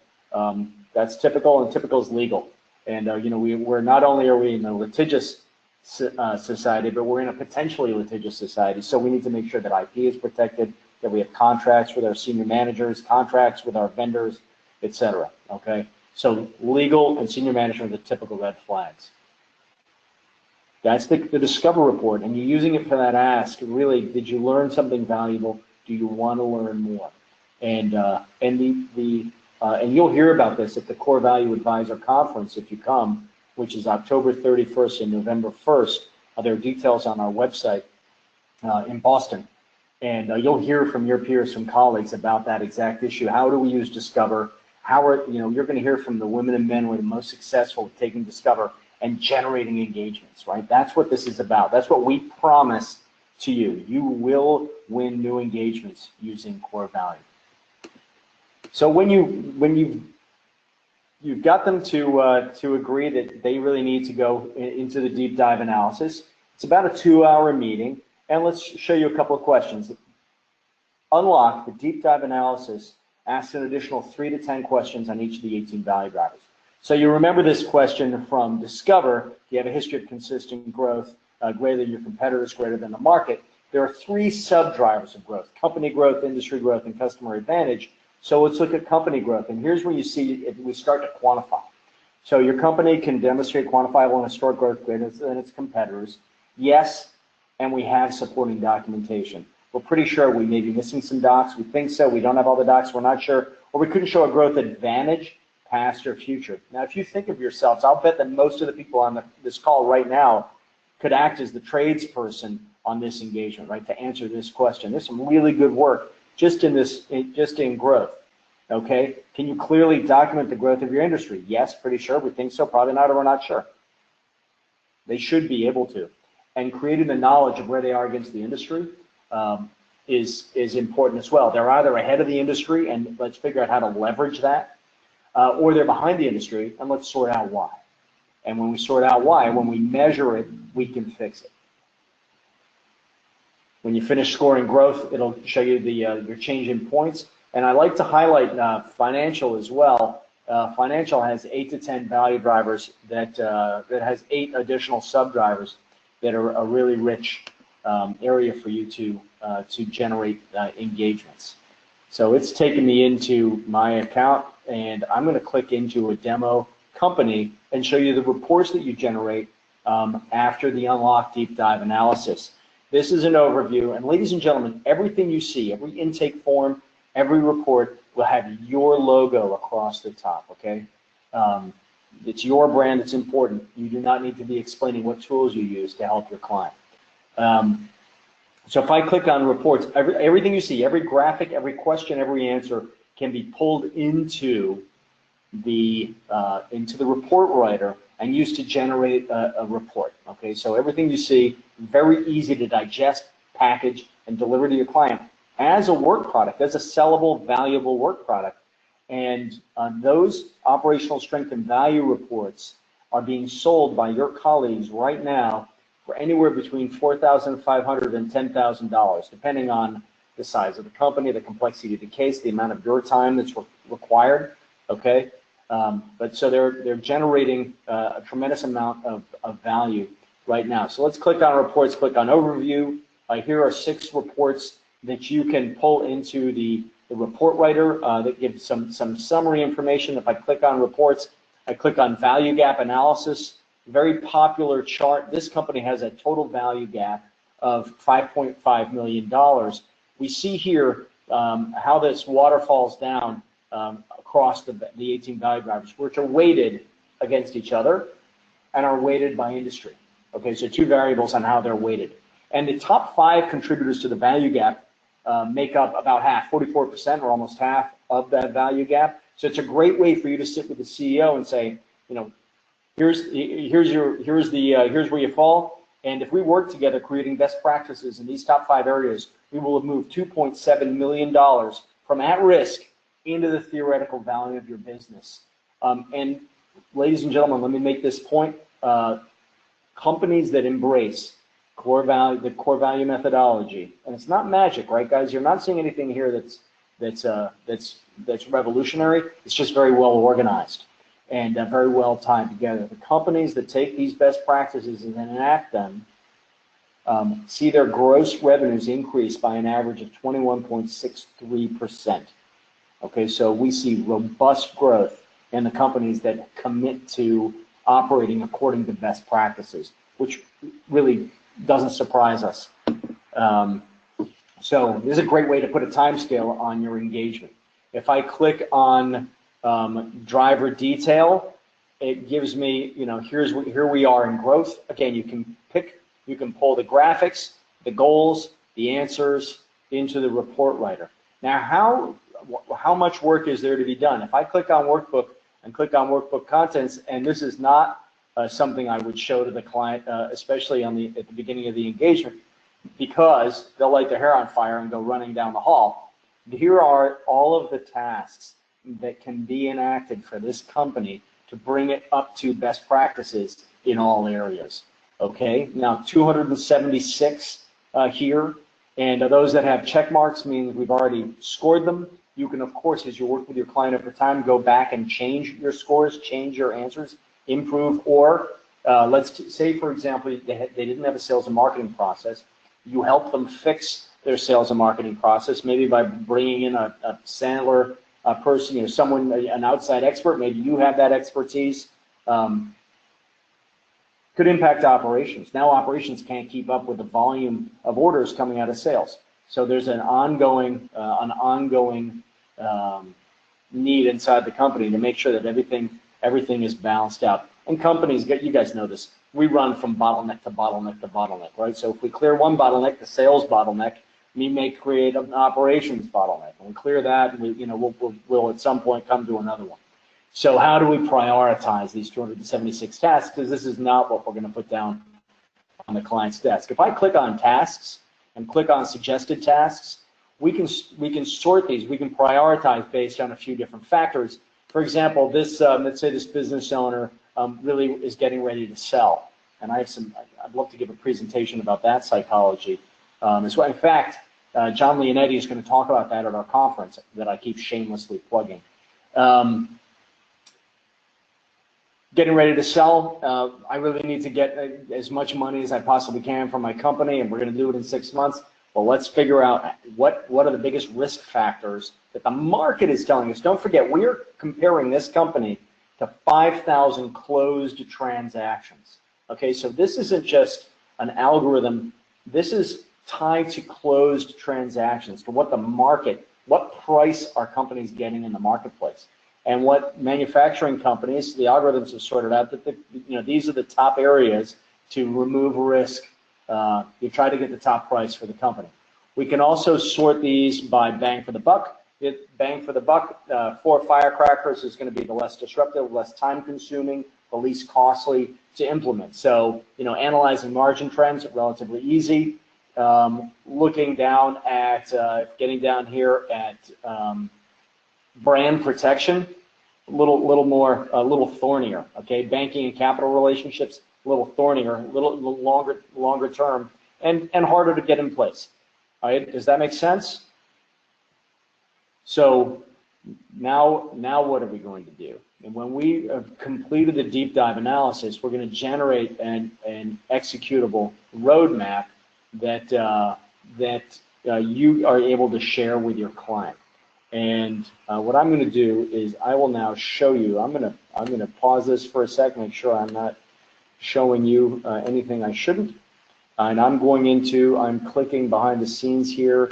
That's typical, and typical is legal. And we're not only are we in a litigious society, but we're in a potentially litigious society. So we need to make sure that IP is protected, that we have contracts with our senior managers, contracts with our vendors, etc. Okay, so legal and senior management are the typical red flags. That's the Discover report, and you're using it for that ask. Really, did you learn something valuable? Do you want to learn more? And you'll hear about this at the CoreValue Advisor Conference if you come, which is October 31st and November 1st. There are details on our website in Boston. And you'll hear from your peers, from colleagues about that exact issue. How do we use Discover? You're going to hear from the women and men who are the most successful with taking Discover and generating engagements, right? That's what this is about. That's what we promise to you. You will win new engagements using CoreValue. So when you've got them to agree that they really need to go into the deep dive analysis, it's about a 2-hour meeting, and let's show you a couple of questions. Unlock the deep dive analysis asks an additional 3 to 10 questions on each of the 18 value drivers. So you remember this question from Discover: you have a history of consistent growth, greater than your competitors, greater than the market. There are 3 sub-drivers of growth: company growth, industry growth, and customer advantage. So let's look at company growth, and here's where you see we start to quantify. So your company can demonstrate quantifiable and historic growth greater than its competitors. Yes, and we have supporting documentation. We're pretty sure we may be missing some docs. We think so. We don't have all the docs. We're not sure. Or we couldn't show a growth advantage, past or future. Now, if you think of yourselves, I'll bet that most of the people on this call right now could act as the tradesperson on this engagement, right, to answer this question. There's some really good work just in growth. Okay, can you clearly document the growth of your industry? Yes, pretty sure. We think so. Probably not, or we're not sure. They should be able to. And creating the knowledge of where they are against the industry is important as well. They're either ahead of the industry, and let's figure out how to leverage that, or they're behind the industry, and let's sort out why. And when we sort out why, when we measure it, we can fix it. When you finish scoring growth, it'll show you your change in points. And I like to highlight financial as well. Financial has 8 to 10 value drivers that has 8 additional sub-drivers that are a really rich area for you to generate engagements. So it's taken me into my account, and I'm going to click into a demo company and show you the reports that you generate after the Unlock Deep Dive analysis. This is an overview, and ladies and gentlemen, everything you see, every intake form, every report will have your logo across the top, okay? It's your brand, it's important. You do not need to be explaining what tools you use to help your client. So if I click on reports, everything you see, every graphic, every question, every answer can be pulled into the report writer and used to generate a report. Okay, so everything you see, very easy to digest, package, and deliver to your client as a work product, as a sellable, valuable work product. And those operational strength and value reports are being sold by your colleagues right now for anywhere between $4,500 and $10,000, depending on the size of the company, the complexity of the case, the amount of your time that's required. Okay. But so they're generating a tremendous amount of value right now. So let's click on reports, click on overview. Here are 6 reports that you can pull into the report writer that gives some summary information. If I click on reports, I click on value gap analysis. Very popular chart. This company has a total value gap of $5.5 million. We see here how this waterfalls down across the 18 value drivers, which are weighted against each other and are weighted by industry. Okay, so 2 variables on how they're weighted. And the top 5 contributors to the value gap make up about half, 44% or almost half of that value gap. So it's a great way for you to sit with the CEO and say, you know, here's where you fall. And if we work together creating best practices in these top 5 areas, we will have moved $2.7 million from at risk into the theoretical value of your business. And ladies and gentlemen, let me make this point. Companies that embrace the core value methodology, and it's not magic, right, guys? You're not seeing anything here that's revolutionary. It's just very well organized and very well tied together. The companies that take these best practices and then enact them see their gross revenues increase by an average of 21.63%. Okay, so we see robust growth in the companies that commit to operating according to best practices, which really doesn't surprise us. So this is a great way to put a timescale on your engagement. If I click on driver detail, it gives me, you know, here we are in growth. Again, you can pull the graphics, the goals, the answers into the report writer. Now, how much work is there to be done? If I click on workbook and click on workbook contents, and this is not something I would show to the client, especially at the beginning of the engagement, because they'll light their hair on fire and go running down the hall. Here are all of the tasks that can be enacted for this company to bring it up to best practices in all areas. Okay, now 276 here, and those that have check marks means we've already scored them. You can, of course, as you work with your client over time, go back and change your scores, change your answers, improve, or let's say, for example, they didn't have a sales and marketing process. You help them fix their sales and marketing process, maybe by bringing in a Sandler person, you know, someone, an outside expert. Maybe you have that expertise. Could impact operations. Now operations can't keep up with the volume of orders coming out of sales. So there's an ongoing need inside the company to make sure that everything is balanced out. And companies, you guys know this, we run from bottleneck to bottleneck to bottleneck, right? So if we clear one bottleneck, the sales bottleneck, we may create an operations bottleneck. When we clear that, we'll at some point come to another one. So how do we prioritize these 276 tasks? Because this is not what we're going to put down on the client's desk. If I click on tasks and click on suggested tasks, we can sort these. We can prioritize based on a few different factors. For example, this let's say this business owner really is getting ready to sell, and I'd love to give a presentation about that psychology as well. In fact, John Leonetti is going to talk about that at our conference that I keep shamelessly plugging. Getting ready to sell, I really need to get as much money as I possibly can from my company, and we're going to do it in 6 months. Well, let's figure out what are the biggest risk factors that the market is telling us. Don't forget, we're comparing this company to 5,000 closed transactions. Okay, so this isn't just an algorithm. This is tied to closed transactions, to what the market, what price are companies getting in the marketplace. And what manufacturing companies, the algorithms have sorted out that these are the top areas to remove risk. You try to get the top price for the company. We can also sort these by bang for the buck. Bang for the buck for firecrackers is going to be the less disruptive, less time consuming, the least costly to implement. So, analyzing margin trends, relatively easy. Looking down at, getting down here at brand protection, a little thornier. Okay, banking and capital relationships, a little thornier, a little longer term, and harder to get in place. All right, does that make sense? So now what are we going to do? And when we have completed the deep dive analysis, we're going to generate an executable roadmap that you are able to share with your client. And what I'm going to do is I will now show you. I'm going to pause this for a second, make sure I'm not showing you anything I shouldn't. And I'm clicking behind the scenes here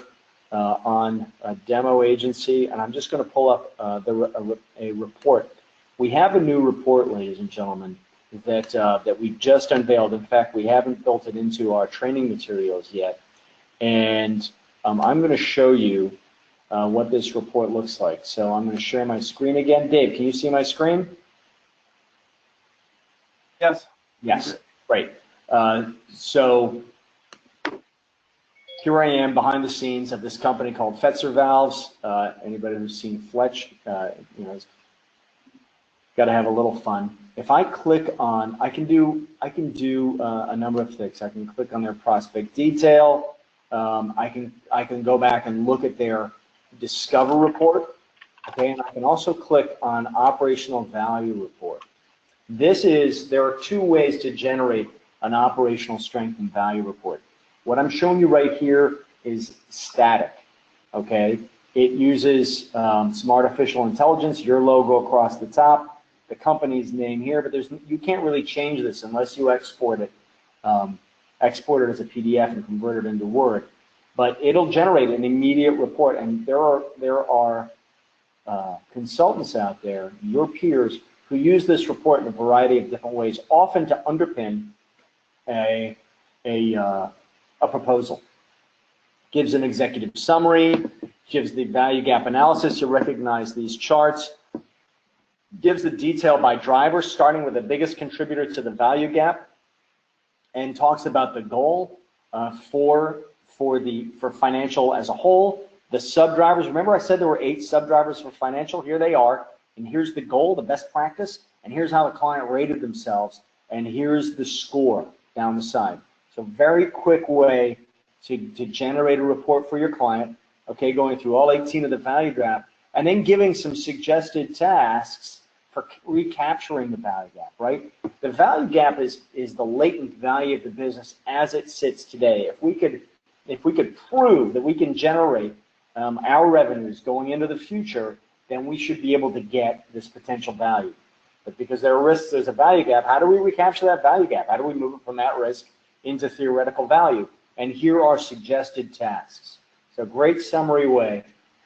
on a demo agency, and I'm just going to pull up a report. We have a new report, ladies and gentlemen, that we've just unveiled. In fact, we haven't built it into our training materials yet. And I'm going to show you what this report looks like. So I'm going to share my screen again. Dave, can you see my screen? Yes. Yes, great. So here I am behind the scenes of this company called Fetzer Valves. Anybody who's seen Fletch, you know, got to have a little fun. If I click on, I can do a number of things. I can click on their prospect detail. I can go back and look at their discover report. Okay, and I can also click on operational value report. There are two ways to generate an operational strength and value report. What I'm showing you right here is static, okay? It uses some artificial intelligence, your logo across the top, the company's name here, but you can't really change this unless you export it as a PDF and convert it into Word. But it'll generate an immediate report, and there are consultants out there, your peers, who use this report in a variety of different ways, often to underpin a proposal. Gives an executive summary, gives the value gap analysis, you recognize these charts, gives the detail by driver, starting with the biggest contributor to the value gap, and talks about the goal for financial as a whole, the sub-drivers. Remember I said there were 8 sub-drivers for financial? Here they are, and here's the goal, the best practice, and here's how the client rated themselves, and here's the score down the side. So very quick way to generate a report for your client, okay, going through all 18 of the value gap, and then giving some suggested tasks for recapturing the value gap, right? The value gap is the latent value of the business as it sits today. If we could prove that we can generate our revenues going into the future, then we should be able to get this potential value. But because there are risks, there's a value gap, how do we recapture that value gap? How do we move it from that risk into theoretical value? And here are suggested tasks. So great summary way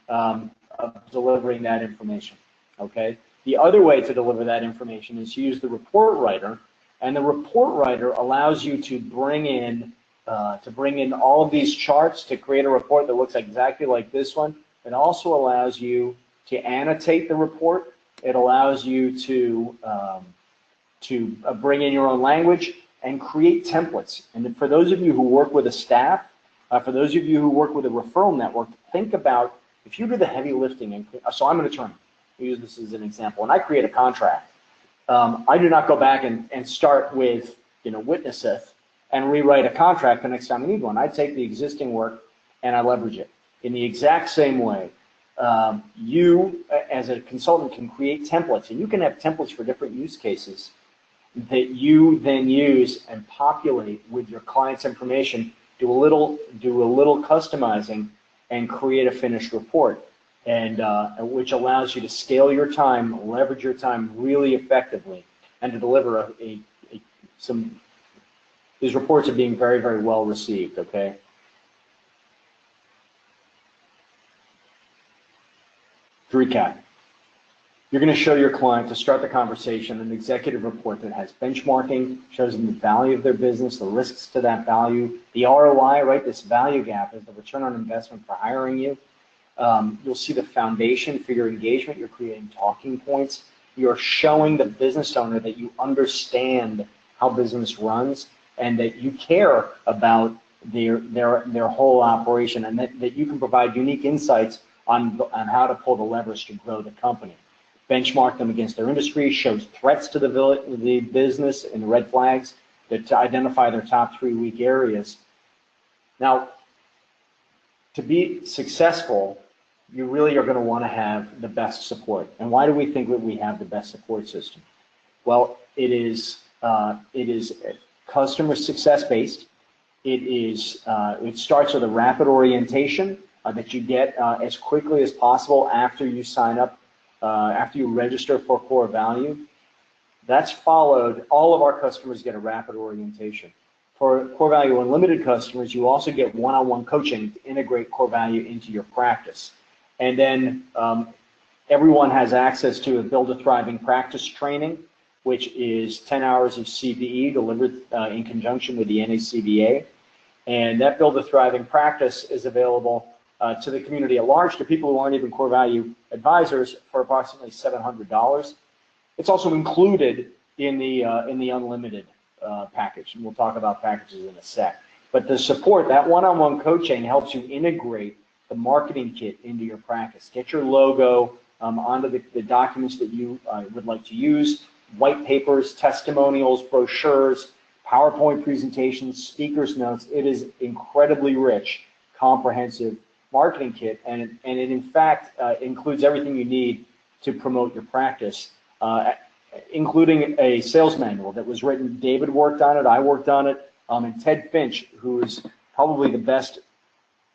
of delivering that information, okay? The other way to deliver that information is to use the report writer, and the report writer allows you to bring in all of these charts to create a report that looks exactly like this one. It also allows you to annotate the report. It allows you to bring in your own language and create templates. And for those of you who work with a staff, for those of you who work with a referral network, think about if you do the heavy lifting. And so I'm an attorney. We use this as an example. When I create a contract, I do not go back and start with witnesseth and rewrite a contract the next time I need one. I take the existing work and I leverage it. In the exact same way, you as a consultant can create templates, and you can have templates for different use cases that you then use and populate with your client's information, do a little customizing, and create a finished report, and which allows you to scale your time, leverage your time really effectively, and to deliver these reports are being very, very well received, okay? To recap, you're going to show your client, to start the conversation, an executive report that has benchmarking, shows them the value of their business, the risks to that value, the ROI, right? This value gap is the return on investment for hiring you. You'll see the foundation for your engagement. You're creating talking points. You're showing the business owner that you understand how business runs and that you care about their whole operation, and that you can provide unique insights on how to pull the levers to grow the company. Benchmark them against their industry, shows threats to the business and red flags to identify their top 3 weak areas. Now, to be successful, you really are going to want to have the best support. And why do we think that we have the best support system? Well, it is customer success based. It starts with a rapid orientation that you get as quickly as possible after you sign up, after you register for CoreValue. That's followed, all of our customers get a rapid orientation. For CoreValue Unlimited customers, you also get one-on-one coaching to integrate CoreValue into your practice. And then everyone has access to a Build a Thriving Practice training, which is 10 hours of CPE delivered in conjunction with the NACBA. And that Build a Thriving Practice is available to the community at large, to people who aren't even CoreValue advisors, for approximately $700. It's also included in the unlimited package, and we'll talk about packages in a sec. But the support, that one-on-one coaching, helps you integrate the marketing kit into your practice. Get your logo onto the documents that you would like to use, white papers, testimonials, brochures, PowerPoint presentations, speaker's notes. It is incredibly rich, comprehensive marketing kit, and it in fact includes everything you need to promote your practice, including a sales manual that was written. David worked on it, I worked on it, and Ted Finch, who is probably the best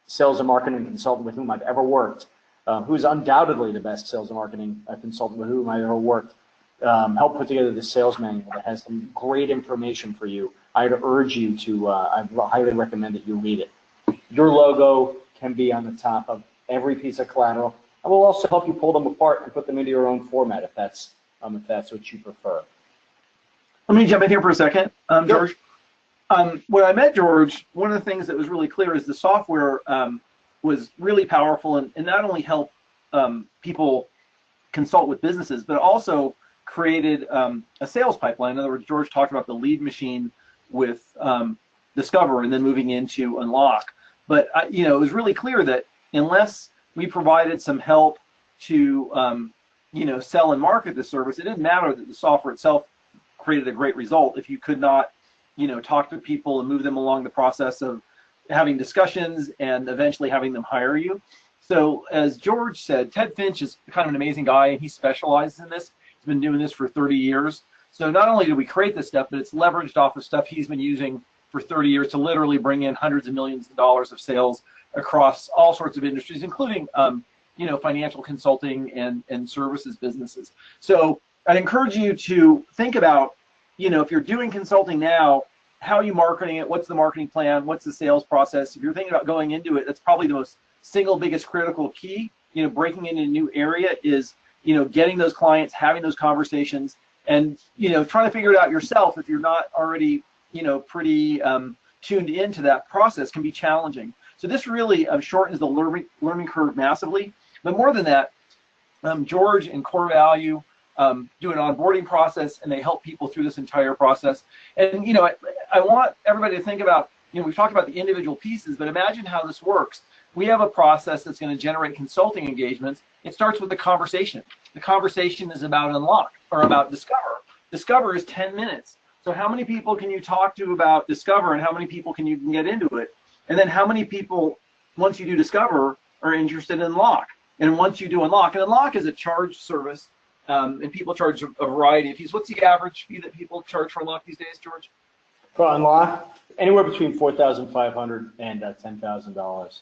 sales and marketing consultant with whom I've ever worked, who is undoubtedly the best sales and marketing consultant with whom I've ever worked, helped put together this sales manual that has some great information for you. I'd urge you to, I highly recommend that you read it. Your logo can be on the top of every piece of collateral, and we'll also help you pull them apart and put them into your own format if that's what you prefer. Let me jump in here for a second, George. When I met George, one of the things that was really clear is the software was really powerful and not only helped people consult with businesses, but also created a sales pipeline. In other words, George talked about the lead machine with Discover and then moving into Unlock. But it was really clear that unless we provided some help to sell and market the service, it didn't matter that the software itself created a great result if you could not talk to people and move them along the process of having discussions and eventually having them hire you. So as George said, Ted Finch is kind of an amazing guy, and he specializes in this. He's been doing this for 30 years. So not only did we create this stuff, but it's leveraged off of stuff he's been using for 30 years to literally bring in hundreds of millions of dollars of sales across all sorts of industries, including financial consulting and services businesses. So I'd encourage you to think about, if you're doing consulting now, how are you marketing it? What's the marketing plan? What's the sales process? If you're thinking about going into it, that's probably the most single biggest critical key. Breaking into a new area is, getting those clients, having those conversations, and trying to figure it out yourself if you're not already pretty tuned into that process can be challenging. So this really shortens the learning curve massively. But more than that, George and CoreValue do an onboarding process, and they help people through this entire process. And I want everybody to think about, we've talked about the individual pieces, but imagine how this works. We have a process that's going to generate consulting engagements. It starts with the conversation. The conversation is about Unlock or about Discover. Discover is 10 minutes. So how many people can you talk to about Discover, and how many people can you get into it? And then how many people, once you do Discover, are interested in Unlock? And once you do Unlock, and Unlock is a charged service, and people charge a variety of fees. What's the average fee that people charge for Unlock these days, George? For Unlock, anywhere between $4,500 and $10,000.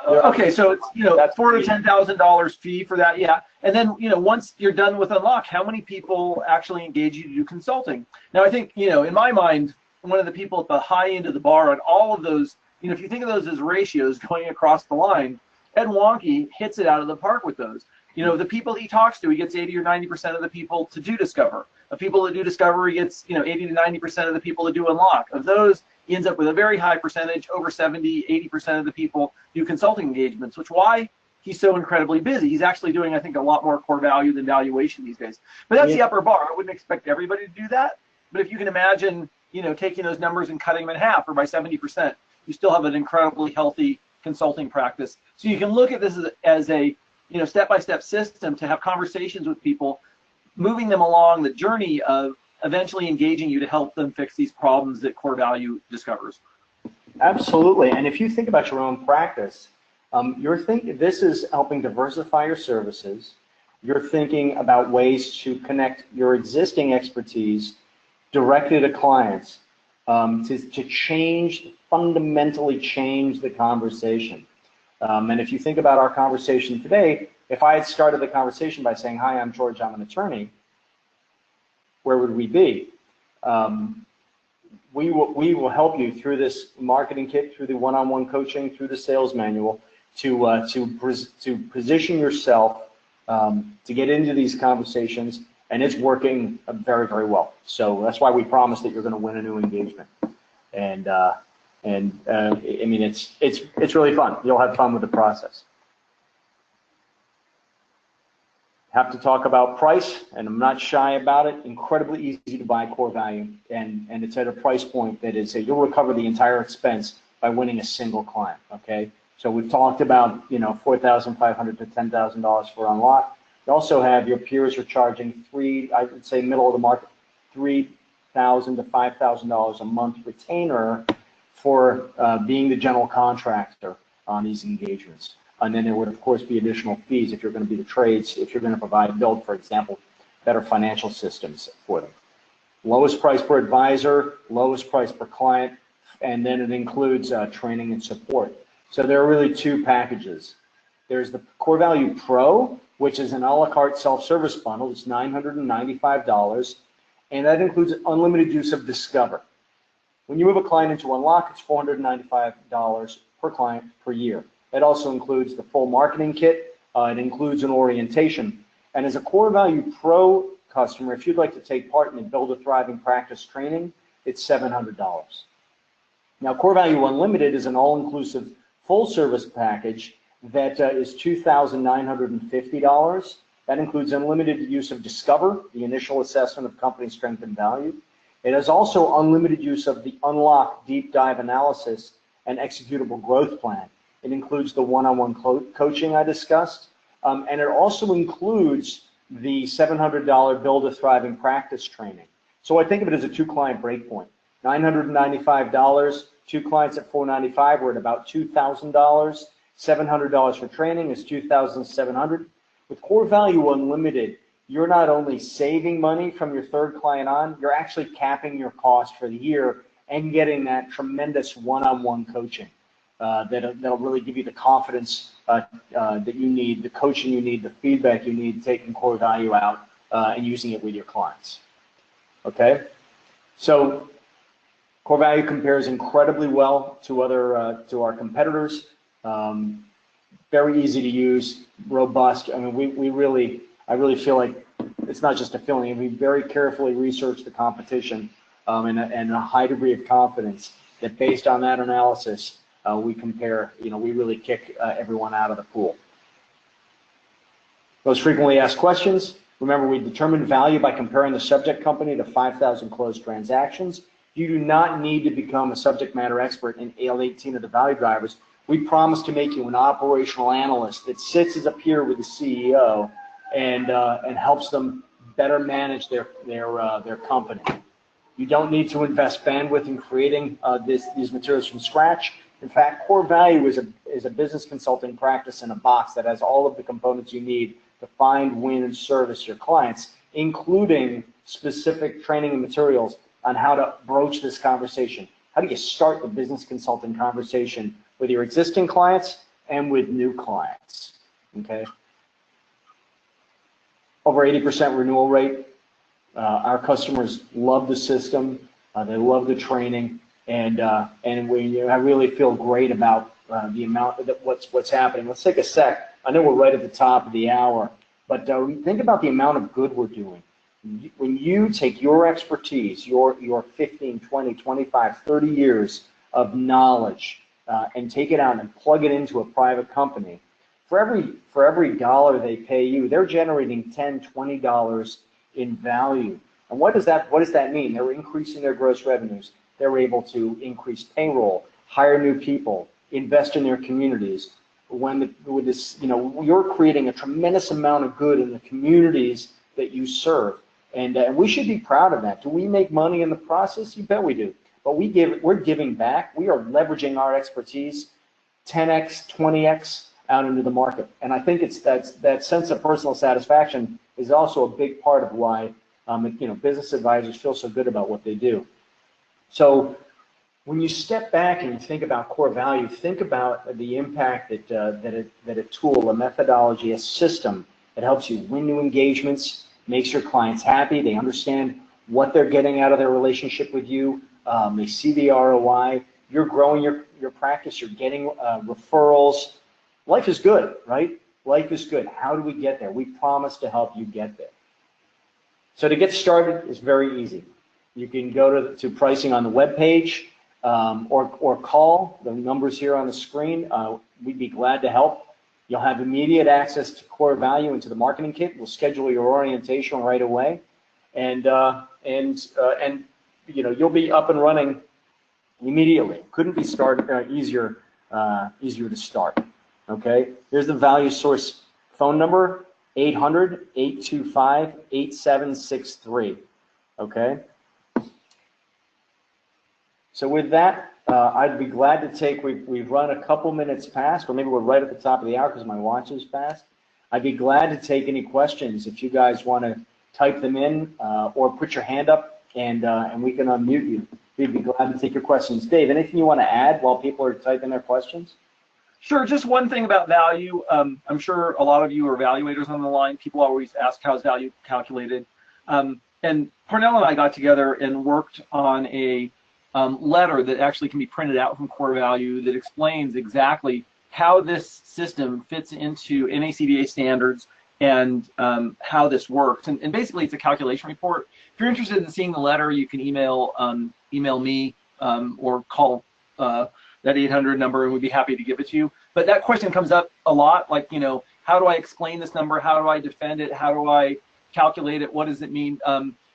Okay, so it's $4,000 to $10,000 fee for that, yeah. And then once you're done with Unlock, how many people actually engage you to do consulting? Now I think in my mind, one of the people at the high end of the bar on all of those, if you think of those as ratios going across the line, Ed Wonky hits it out of the park with those. The people he talks to, he gets 80 or 90% of the people to do Discover. The people that do Discover, he gets 80 to 90% of the people that do Unlock. Of those, he ends up with a very high percentage, over 70, 80% of the people do consulting engagements, which why he's so incredibly busy. He's actually doing, I think, a lot more core value than valuation these days. But that's the upper bar. I wouldn't expect everybody to do that. But if you can imagine, taking those numbers and cutting them in half or by 70%, you still have an incredibly healthy consulting practice. So you can look at this as a step-by-step system to have conversations with people, moving them along the journey of eventually engaging you to help them fix these problems that CoreValue discovers. Absolutely. And if you think about your own practice, this is helping diversify your services. You're thinking about ways to connect your existing expertise directly to clients, to fundamentally change the conversation. And if you think about our conversation today, if I had started the conversation by saying, "Hi, I'm George, I'm an attorney," where would we be? We will help you through this marketing kit, through the one-on-one coaching, through the sales manual, to position yourself to get into these conversations, and it's working very, very well. So that's why we promise that you're going to win a new engagement. And And I mean, it's really fun. You'll have fun with the process. Have to talk about price, and I'm not shy about it. Incredibly easy to buy CoreValue, and it's at a price point that is you'll recover the entire expense by winning a single client. Okay, so we've talked about $4,500 to $10,000 for unlock. You also have your peers are charging I would say middle of the market, $3,000 to $5,000 a month retainer for being the general contractor on these engagements. And then there would, of course, be additional fees if you're going to be the trades, if you're going to provide, build, for example, better financial systems for them. Lowest price per advisor, lowest price per client, and then it includes training and support. So there are really two packages. There's the CoreValue Pro, which is an a la carte self-service bundle. It's $995, and that includes unlimited use of Discover. When you move a client into Unlock, it's $495 per client per year. It also includes the full marketing kit. It includes an orientation. And as a CoreValue Pro customer, if you'd like to take part in the Build a Thriving Practice training, it's $700. Now, CoreValue Unlimited is an all-inclusive full-service package that is $2,950. That includes unlimited use of Discover, the initial assessment of company strength and value. It has also unlimited use of the Unlock deep dive analysis and executable growth plan. It includes the one-on-one coaching I discussed, and it also includes the $700 Build a Thriving Practice training. So I think of it as a two-client breakpoint. $995, two clients at $495, we're at about $2,000. $700 for training is $2,700. With CoreValue Unlimited, you're not only saving money from your third client on, you're actually capping your cost for the year and getting that tremendous one-on-one coaching. That'll really give you the confidence that you need, the coaching you need, the feedback you need, taking CoreValue out and using it with your clients. Okay, so CoreValue compares incredibly well to our competitors. Very easy to use, robust. I mean, I really feel like it's not just a feeling. We very carefully research the competition and a high degree of confidence that based on that analysis. We compare, we really kick everyone out of the pool. Most frequently asked questions. Remember, we determine value by comparing the subject company to 5,000 closed transactions. You do not need to become a subject matter expert in AL18 of the value drivers. We promise to make you an operational analyst that sits as a peer with the CEO and helps them better manage their company. You don't need to invest bandwidth in creating these materials from scratch. In fact, CoreValue is a business consulting practice in a box that has all of the components you need to find, win, and service your clients, including specific training and materials on how to broach this conversation. How do you start the business consulting conversation with your existing clients and with new clients? Okay. Over 80% renewal rate. Our customers love the system. They love the training. And I really feel great about the amount of what's happening. Let's take a sec. I know we're right at the top of the hour, but think about the amount of good we're doing. When you take your expertise, your 15, 20, 25, 30 years of knowledge and take it out and plug it into a private company, for every dollar they pay you, they're generating $10, $20 in value. And what does that mean? They're increasing their gross revenues. They're able to increase payroll, hire new people, invest in their communities. You're creating a tremendous amount of good in the communities that you serve, and we should be proud of that. Do we make money in the process? You bet we do. But we're giving back. We are leveraging our expertise 10x, 20x out into the market, and I think it's that sense of personal satisfaction is also a big part of why business advisors feel so good about what they do. So when you step back and you think about CoreValue, think about the impact that a tool, a methodology, a system that helps you win new engagements, makes your clients happy. They understand what they're getting out of their relationship with you. They see the ROI. You're growing your practice. You're getting referrals. Life is good, right? Life is good. How do we get there? We promise to help you get there. So to get started is very easy. You can go to pricing on the web page. or call the numbers here on the screen. We'd be glad to help. You'll have immediate access to CoreValue and to the marketing kit. We'll schedule your orientation right away, and you'll be up and running immediately. Couldn't be easier to start. Okay, here's the Value Source phone number: 800-825-8763. Okay. So with that, I'd be glad to take. We've run a couple minutes past, or maybe we're right at the top of the hour because my watch is fast. I'd be glad to take any questions if you guys want to type them in or put your hand up, and we can unmute you. We'd be glad to take your questions. Dave, anything you want to add while people are typing their questions? Sure. Just one thing about value. I'm sure a lot of you are evaluators on the line. People always ask, how's value calculated? And Parnell and I got together and worked on a letter that actually can be printed out from CoreValue that explains exactly how this system fits into NACDA standards and how this works. And basically, it's a calculation report. If you're interested in seeing the letter, you can email me or call that 800 number, and we'd be happy to give it to you. But that question comes up a lot, like, how do I explain this number? How do I defend it? How do I calculate it? What does it mean?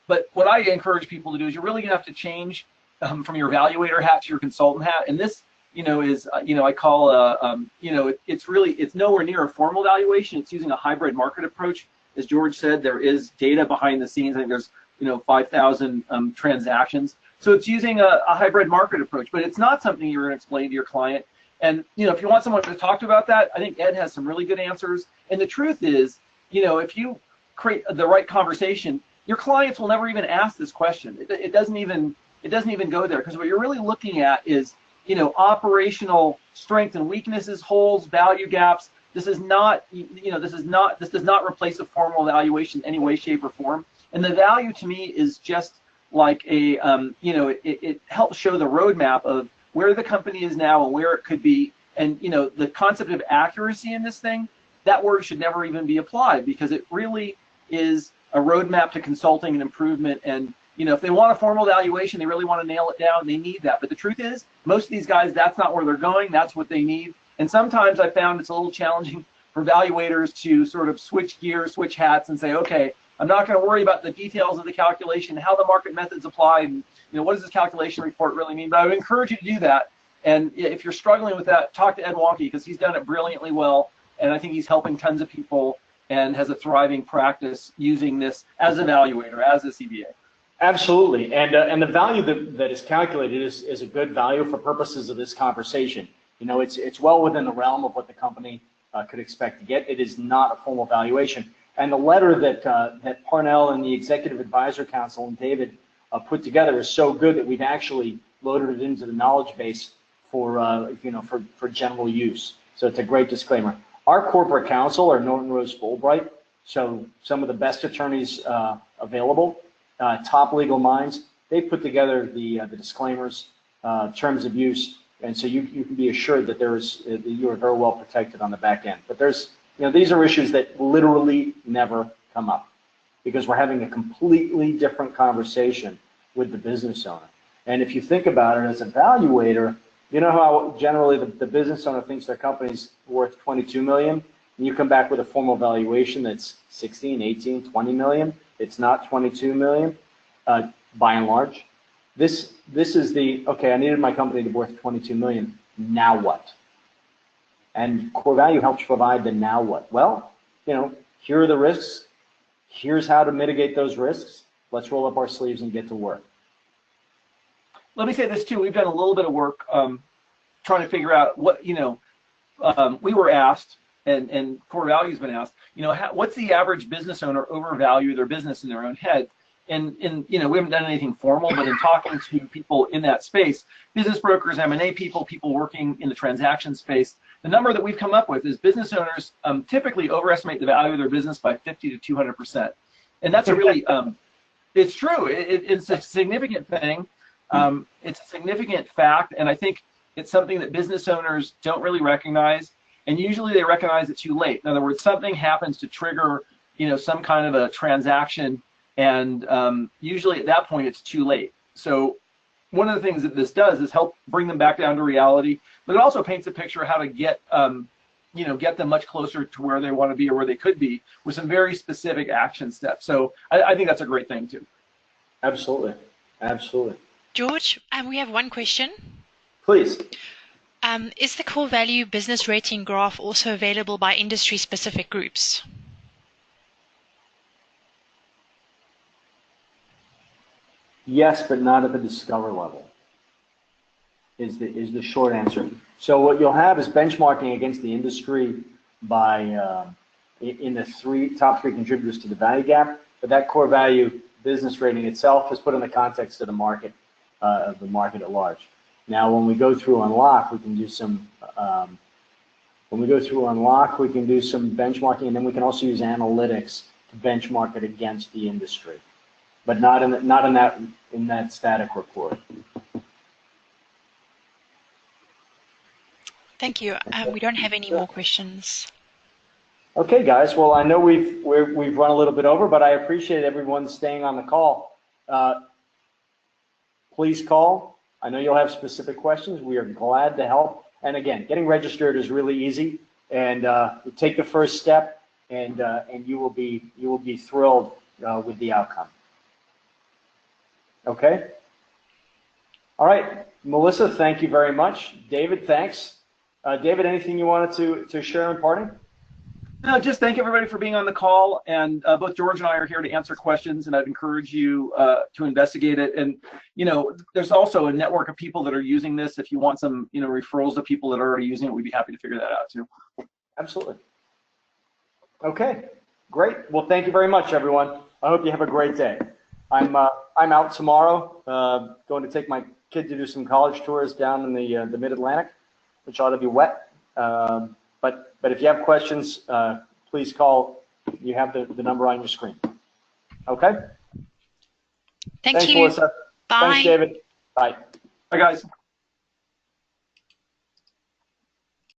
But what I encourage people to do is you're really going to have to change from your evaluator hat to your consultant hat. And this, is, I call, it's nowhere near a formal valuation. It's using a hybrid market approach. As George said, there is data behind the scenes. I think there's, 5,000 transactions. So it's using a hybrid market approach, but it's not something you're going to explain to your client. And, if you want someone to talk to about that, I think Ed has some really good answers. And the truth is, if you create the right conversation, your clients will never even ask this question. It doesn't even go there, because what you're really looking at is, operational strengths and weaknesses, holes, value gaps. This does not replace a formal evaluation in any way, shape, or form. And the value to me is just like a, it helps show the roadmap of where the company is now and where it could be. And, the concept of accuracy in this thing, that word should never even be applied, because it really is a roadmap to consulting and improvement. And, if they want a formal evaluation, they really want to nail it down, they need that. But the truth is, most of these guys, that's not where they're going. That's what they need. And sometimes I found it's a little challenging for evaluators to sort of switch gears, switch hats, and say, okay, I'm not going to worry about the details of the calculation, how the market methods apply, and what does this calculation report really mean? But I would encourage you to do that. And if you're struggling with that, talk to Ed Wonke, because he's done it brilliantly well, and I think he's helping tons of people and has a thriving practice using this as an evaluator, as a CBA. Absolutely, and the value that is calculated is a good value for purposes of this conversation. It's well within the realm of what the company could expect to get. It is not a formal valuation. And the letter that Parnell and the Executive Advisor Council and David put together is so good that we've actually loaded it into the knowledge base for general use. So it's a great disclaimer. Our corporate counsel are Norton Rose Fulbright, so some of the best attorneys available, top legal minds. They put together the disclaimers, terms of use, and so you can be assured that you are very well protected on the back end. But these are issues that literally never come up, because we're having a completely different conversation with the business owner. And if you think about it as an evaluator, you know how generally the business owner thinks their company's worth 22 million, and you come back with a formal valuation that's 16, 18, 20 million. It's not 22 million, by and large. This is okay, I needed my company to be worth 22 million. Now what? And CoreValue helps provide the now what. Well, here are the risks. Here's how to mitigate those risks. Let's roll up our sleeves and get to work. Let me say this too. We've done a little bit of work trying to figure out what, we were asked, and CoreValue's been asked, what's the average business owner overvalue their business in their own head? And we haven't done anything formal, but in talking to people in that space, business brokers, M&A people working in the transaction space, the number that we've come up with is business owners typically overestimate the value of their business by 50 to 200%. And that's a really, it's true. It's a significant thing. It's a significant fact. And I think it's something that business owners don't really recognize. And usually they recognize it too late. In other words, something happens to trigger, some kind of a transaction. And usually at that point, it's too late. So one of the things that this does is help bring them back down to reality, but it also paints a picture of how to get get them much closer to where they want to be or where they could be with some very specific action steps. So I think that's a great thing too. Absolutely. Absolutely. George, we have one question. Please. Is the CoreValue business rating graph also available by industry-specific groups? Yes, but not at the Discover level, is the short answer. So what you'll have is benchmarking against the industry by in the top three contributors to the value gap, but that CoreValue business rating itself is put in the context of the market at large. Now, when we go through Unlock, we can do some benchmarking, and then we can also use analytics to benchmark it against the industry, but not in that static report. Thank you. We don't have any more questions. Okay, guys. Well, I know we've run a little bit over, but I appreciate everyone staying on the call. Please call. I know you'll have specific questions. We are glad to help. And again, getting registered is really easy. And take the first step, and you will be thrilled with the outcome. Okay. All right, Melissa. Thank you very much. David, thanks. David, anything you wanted to share in parting? No, just thank everybody for being on the call, and both George and I are here to answer questions, and I'd encourage you to investigate it. And there's also a network of people that are using this. If you want some referrals to people that are already using it, we'd be happy to figure that out too. Absolutely. Okay, great. Well, thank you very much, everyone. I hope you have a great day. I'm out tomorrow, going to take my kid to do some college tours down in the Mid-Atlantic, which ought to be wet. But if you have questions, please call. You have the number on your screen. Okay? Thanks, Melissa. Bye. Thanks, David. Bye. Bye, guys.